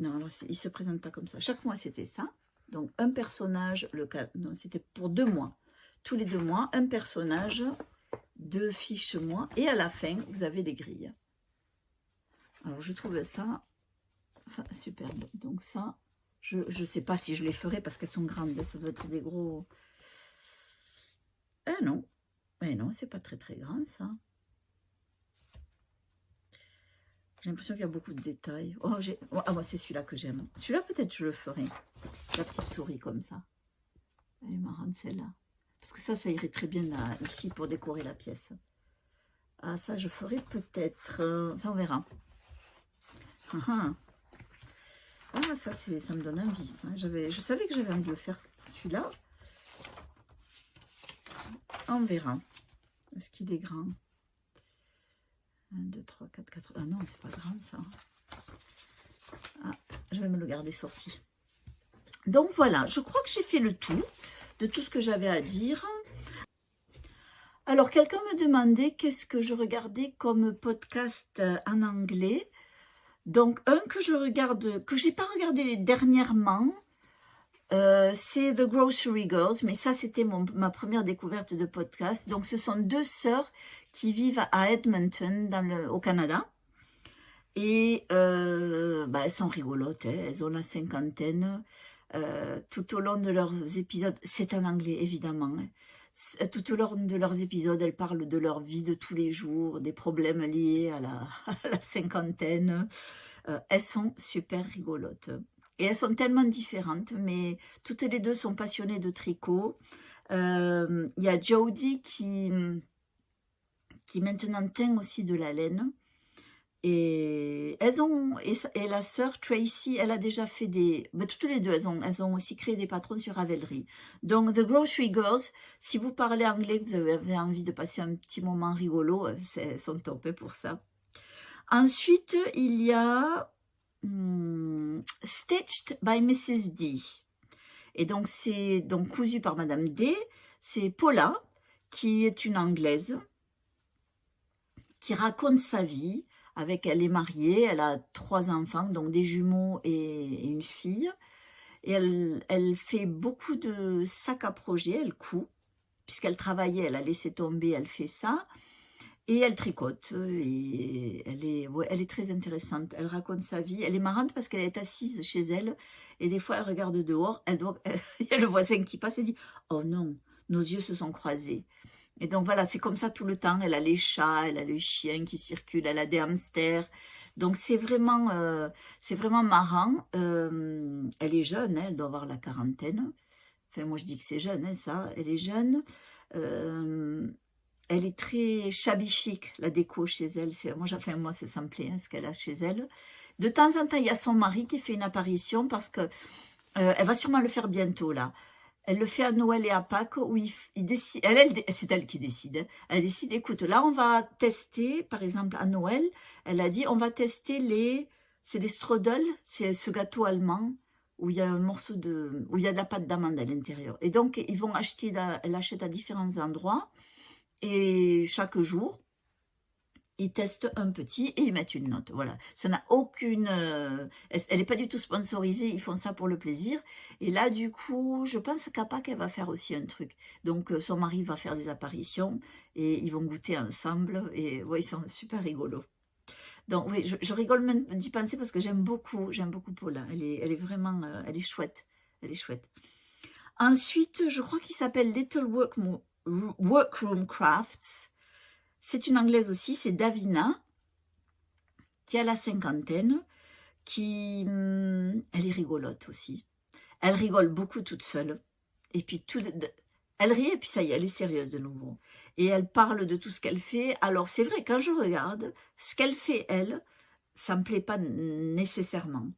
Non, alors, il ne se présente pas comme ça. Chaque mois, c'était ça. Donc, un personnage. Non, c'était pour 2 mois. Tous les 2 mois, un personnage, 2 fiches mois. Et à la fin, vous avez les grilles. Alors, je trouve ça superbe. Donc, ça, je ne sais pas si je les ferai parce qu'elles sont grandes. Ça doit être des gros... Ah non. Mais non, c'est pas très grand, ça. J'ai l'impression qu'il y a beaucoup de détails. Ah, moi, c'est celui-là que j'aime. Celui-là, peut-être, je le ferai. La petite souris comme ça. Elle est marrante, celle-là. Parce que ça irait très bien ici pour décorer la pièce. Ah, ça, je ferai peut-être. Ça, on verra. Ça me donne envie, ça. Je savais que j'avais envie de faire celui-là. On verra. Est-ce qu'il est grand? 1, 2, 3, 4, 4... Ah non, c'est pas grand, ça. Ah, je vais me le garder sorti. Donc, voilà. Je crois que j'ai fait le tout de tout ce que j'avais à dire. Alors, quelqu'un me demandait qu'est-ce que je regardais comme podcast en anglais. Donc, un que je regarde, que j'ai pas regardé dernièrement, c'est The Grocery Girls, mais ça, c'était ma première découverte de podcast. Donc, ce sont 2 sœurs qui vivent à Edmonton, au Canada. Et elles sont rigolotes, hein, elles ont la cinquantaine. Tout au long de leurs épisodes, c'est en anglais, évidemment. Hein. Tout au long de leurs épisodes, elles parlent de leur vie de tous les jours, des problèmes liés à la cinquantaine. Elles sont super rigolotes. Et elles sont tellement différentes, mais toutes les 2 sont passionnées de tricot. Il y a Jodie qui maintenant teint aussi de la laine. Et et la sœur Tracy, elle a déjà fait toutes les 2, elles ont aussi créé des patrons sur Ravelry. Donc, The Grocery Girls, si vous parlez anglais, vous avez envie de passer un petit moment rigolo, elles sont top pour ça. Ensuite, il y a Stitched by Mrs. D. Et donc, c'est cousu par Madame D. C'est Paula, qui est une Anglaise, qui raconte sa vie. Elle est mariée, elle a 3 enfants, donc des jumeaux et une fille. Et elle fait beaucoup de sacs à projet, elle coud, puisqu'elle travaillait, elle a laissé tomber, elle fait ça. Et elle tricote, et elle est très intéressante. Elle raconte sa vie. Elle est marrante parce qu'elle est assise chez elle, et des fois elle regarde dehors, il y a le voisin qui passe et dit « Oh non, nos yeux se sont croisés ». Et donc voilà, c'est comme ça tout le temps. Elle a les chats, elle a le chien qui circule, elle a des hamsters. Donc c'est vraiment marrant. Elle est jeune, hein, elle doit avoir la quarantaine. Enfin, moi je dis que c'est jeune, hein, ça. Elle est jeune. Elle est très shabby chic, la déco chez elle. Moi, ça me plaît, hein, ce qu'elle a chez elle. De temps en temps, il y a son mari qui fait une apparition parce que elle va sûrement le faire bientôt, là. Elle le fait à Noël et à Pâques où il décide, c'est elle qui décide, hein. Elle décide, écoute, là on va tester, par exemple à Noël, elle a dit on va tester c'est les Strudel, c'est ce gâteau allemand où il y a un morceau où il y a de la pâte d'amande à l'intérieur. Et donc ils vont acheter, elle achète à différents endroits et chaque jour, ils testent un petit et ils mettent une note. Voilà, ça n'a aucune... elle n'est pas du tout sponsorisée, ils font ça pour le plaisir. Et là, du coup, je pense qu'à Pâques, elle va faire aussi un truc. Donc, son mari va faire des apparitions et ils vont goûter ensemble. Et ouais, ils sont super rigolos. Donc, oui, je rigole même d'y penser parce que j'aime beaucoup Paula. Elle est vraiment... elle est chouette. Elle est chouette. Ensuite, je crois qu'il s'appelle Little Workroom Crafts. C'est une anglaise aussi, c'est Davina, qui a la cinquantaine, elle est rigolote aussi. Elle rigole beaucoup toute seule. Et puis, elle rit et puis ça y est, elle est sérieuse de nouveau. Et elle parle de tout ce qu'elle fait. Alors, c'est vrai, quand je regarde, ce qu'elle fait, elle, ça me plaît pas nécessairement.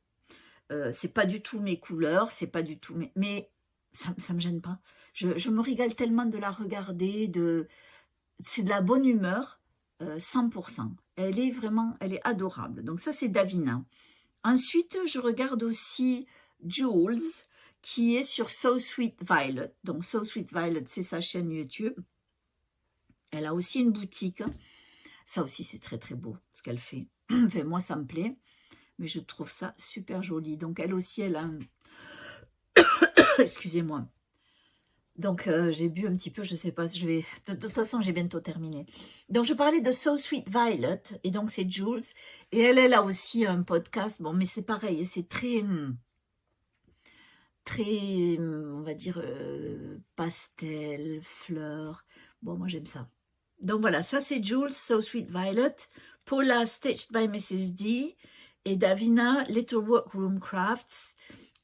C'est pas du tout mes couleurs, c'est pas du tout... Mais ça me gêne pas. Je me régale tellement de la regarder, c'est de la bonne humeur, 100%. Elle est adorable. Donc ça, c'est Davina. Ensuite, je regarde aussi Jules, qui est sur So Sweet Violet. Donc So Sweet Violet, c'est sa chaîne YouTube. Elle a aussi une boutique. Ça aussi, c'est très très beau, ce qu'elle fait. Enfin, moi, ça me plaît. Mais je trouve ça super joli. Donc elle aussi, elle a un... Excusez-moi. Donc, j'ai bu un petit peu, je sais pas, de toute façon, j'ai bientôt terminé. Donc, je parlais de So Sweet Violet, et donc c'est Jules, et elle a aussi un podcast, bon, mais c'est pareil, c'est très, on va dire, pastel, fleurs, bon, moi j'aime ça. Donc voilà, ça c'est Jules, So Sweet Violet, Paula, Stitched by Mrs. D, et Davina, Little Workroom Crafts,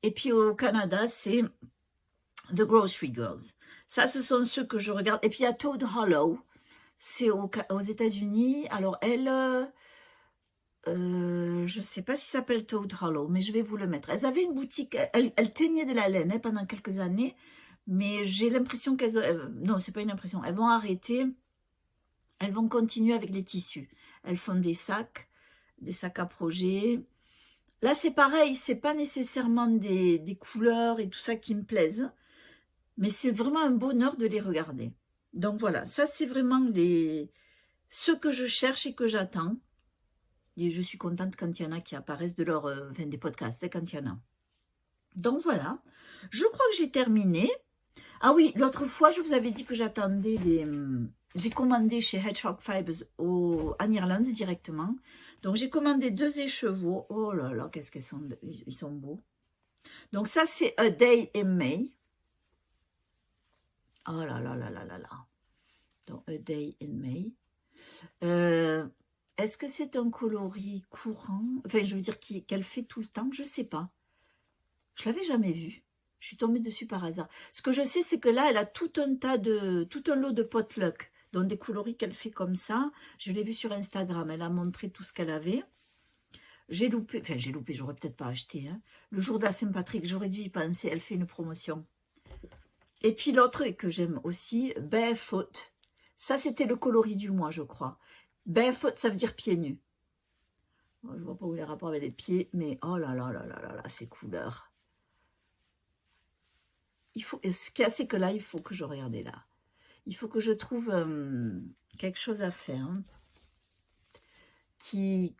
et puis au Canada, c'est The Grocery Girls. Ça, ce sont ceux que je regarde. Et puis, il y a Toad Hollow. C'est aux États-Unis. Alors, elle, je ne sais pas si ça s'appelle Toad Hollow, mais je vais vous le mettre. Elles avaient une boutique. Elles teignaient de la laine pendant quelques années. Mais j'ai l'impression qu'elles... non, c'est pas une impression. Elles vont arrêter. Elles vont continuer avec les tissus. Elles font des sacs à projet. Là, c'est pareil. C'est pas nécessairement des couleurs et tout ça qui me plaisent. Mais c'est vraiment un bonheur de les regarder. Donc voilà, ça c'est vraiment ceux que je cherche et que j'attends. Et je suis contente quand il y en a qui apparaissent des podcasts, quand il y en a. Donc voilà, je crois que j'ai terminé. Ah oui, l'autre fois, je vous avais dit que j'attendais j'ai commandé chez Hedgehog Fibers en Irlande directement. Donc j'ai commandé 2 écheveaux. Oh là là, qu'est-ce qu'ils sont, ils sont beaux. Donc ça c'est A Day in May. Oh là là là là là là. Donc, A Day in May. Est-ce que c'est un coloris courant? Enfin, je veux dire qu'elle fait tout le temps. Je ne sais pas. Je l'avais jamais vu. Je suis tombée dessus par hasard. Ce que je sais, c'est que là, elle a tout un lot de potluck. Donc, des coloris qu'elle fait comme ça. Je l'ai vu sur Instagram. Elle a montré tout ce qu'elle avait. J'ai loupé. Enfin, j'ai loupé. J'aurais peut-être pas acheté. Hein. Le jour de la Saint-Patrick, j'aurais dû y penser. Elle fait une promotion. Et puis l'autre que j'aime aussi, Barefoot. Ça, c'était le coloris du mois, je crois. Barefoot, ça veut dire pieds nus. Je ne vois pas où les rapports avec les pieds, mais oh là là là là là là, ces couleurs. Ce qui est assez que là, il faut que je regarde là. Il faut que je trouve quelque chose à faire qui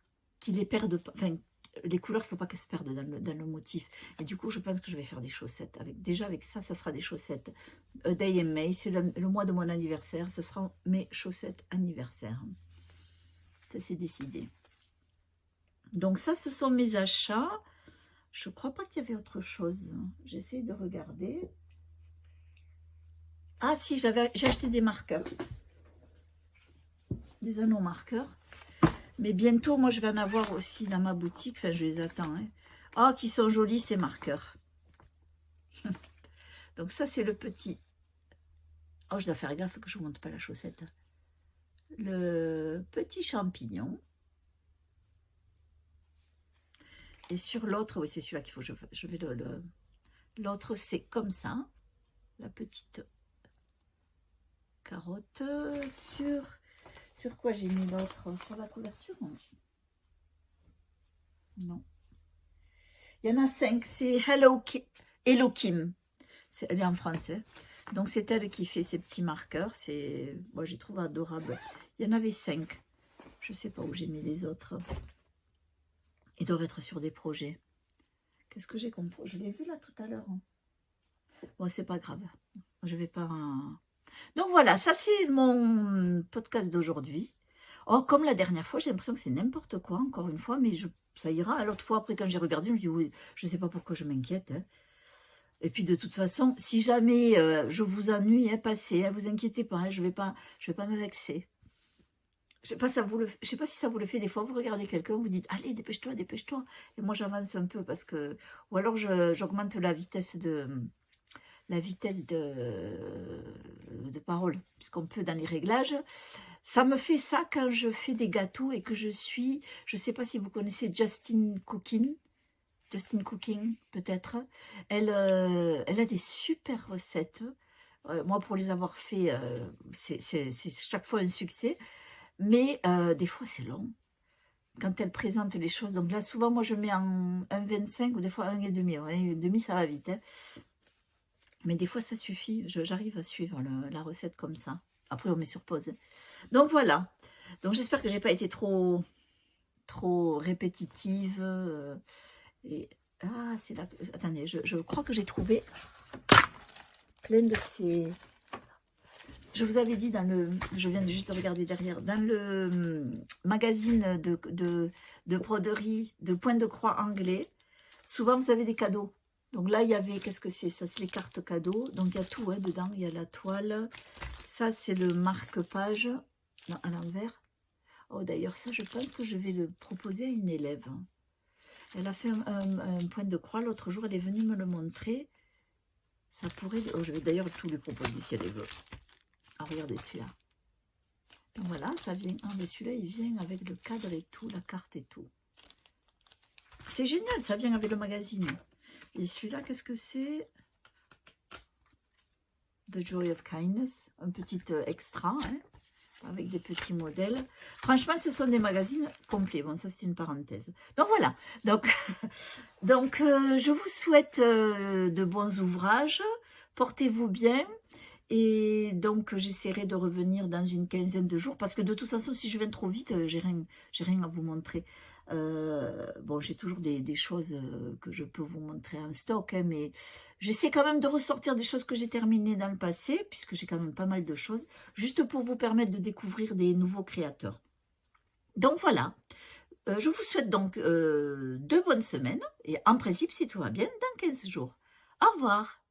les perde pas. Enfin, les couleurs, il ne faut pas qu'elles se perdent dans le motif. Et du coup, je pense que je vais faire des chaussettes. Déjà, avec ça, ça sera des chaussettes. A Day in May, c'est le mois de mon anniversaire. Ce seront mes chaussettes anniversaires. Ça, c'est décidé. Donc ça, ce sont mes achats. Je ne crois pas qu'il y avait autre chose. J'essaie de regarder. Ah si, j'ai acheté des marqueurs. Des anneaux marqueurs. Mais bientôt, moi, je vais en avoir aussi dans ma boutique. Enfin, je les attends. Hein. Oh, qui sont jolis, ces marqueurs. Donc, ça, c'est le petit. Oh, je dois faire gaffe que je ne monte pas la chaussette. Le petit champignon. Et sur l'autre, oui, c'est celui-là qu'il faut que je vais l'autre, c'est comme ça, la petite carotte. Sur quoi j'ai mis l'autre? Sur la couverture? Non. Il y en a 5, c'est Hello Kim. Elle est en français. Donc c'est elle qui fait ces petits marqueurs. Moi je les trouve adorables. Il y en avait 5. Je ne sais pas où j'ai mis les autres. Ils doivent être sur des projets. Qu'est-ce que j'ai comme projet? Je l'ai vu là tout à l'heure. Bon, c'est pas grave. Je vais pas... Donc voilà, ça c'est mon podcast d'aujourd'hui. Oh, comme la dernière fois, j'ai l'impression que c'est n'importe quoi, encore une fois, mais ça ira. L'autre fois, après, quand j'ai regardé, je me dis, oui, je ne sais pas pourquoi je m'inquiète. Hein. Et puis, de toute façon, si jamais je vous ennuie, hein, passez, vous inquiétez pas, hein, je vais pas me vexer. Je sais pas, je sais pas si ça vous le fait des fois, vous regardez quelqu'un, vous dites, allez, dépêche-toi, dépêche-toi. Et moi, j'avance un peu parce que... Ou alors, j'augmente la vitesse de parole, puisqu'on peut dans les réglages. Ça me fait ça quand je fais des gâteaux et que je ne sais pas si vous connaissez Justin Cooking, peut-être. Elle a des super recettes. Moi, pour les avoir fait, c'est chaque fois un succès. Mais des fois, c'est long. Quand elle présente les choses, donc là, souvent, moi, je mets en 1,25 ou des fois 1,5. 1,5, ça va vite. Hein. Mais des fois, ça suffit. J'arrive à suivre la recette comme ça. Après, on met sur pause. Donc, voilà. Donc, j'espère que j'ai pas été trop répétitive. C'est là... Attendez, je crois que j'ai trouvé plein de ces... Je vous avais dit dans le... Je viens de juste regarder derrière. Dans le magazine de broderie, de point de croix anglais, souvent, vous avez des cadeaux. Donc là, il y avait, qu'est-ce que c'est? Ça, c'est les cartes cadeaux. Donc, il y a tout dedans. Il y a la toile. Ça, c'est le marque-page. Non, à l'envers. Oh, d'ailleurs, ça, je pense que je vais le proposer à une élève. Elle a fait un point de croix. L'autre jour, elle est venue me le montrer. Ça pourrait... Oh, je vais d'ailleurs tout lui proposer si elle veut. Ah, regardez celui-là. Donc voilà, ça vient... Ah, mais celui-là, il vient avec le cadre et tout, la carte et tout. C'est génial, ça vient avec le magazine. Et celui-là, qu'est-ce que c'est? The Joy of Kindness, un petit extra, hein, avec des petits modèles. Franchement, ce sont des magazines complets. Bon, ça, c'est une parenthèse. Donc, voilà. Donc, je vous souhaite de bons ouvrages. Portez-vous bien. Et donc, j'essaierai de revenir dans une quinzaine de jours. Parce que de toute façon, si je viens trop vite, j'ai rien à vous montrer. Bon, j'ai toujours des choses que je peux vous montrer en stock, hein, mais j'essaie quand même de ressortir des choses que j'ai terminées dans le passé, puisque j'ai quand même pas mal de choses, juste pour vous permettre de découvrir des nouveaux créateurs. Donc voilà, je vous souhaite donc 2 bonnes semaines, et en principe, si tout va bien, dans 15 jours. Au revoir.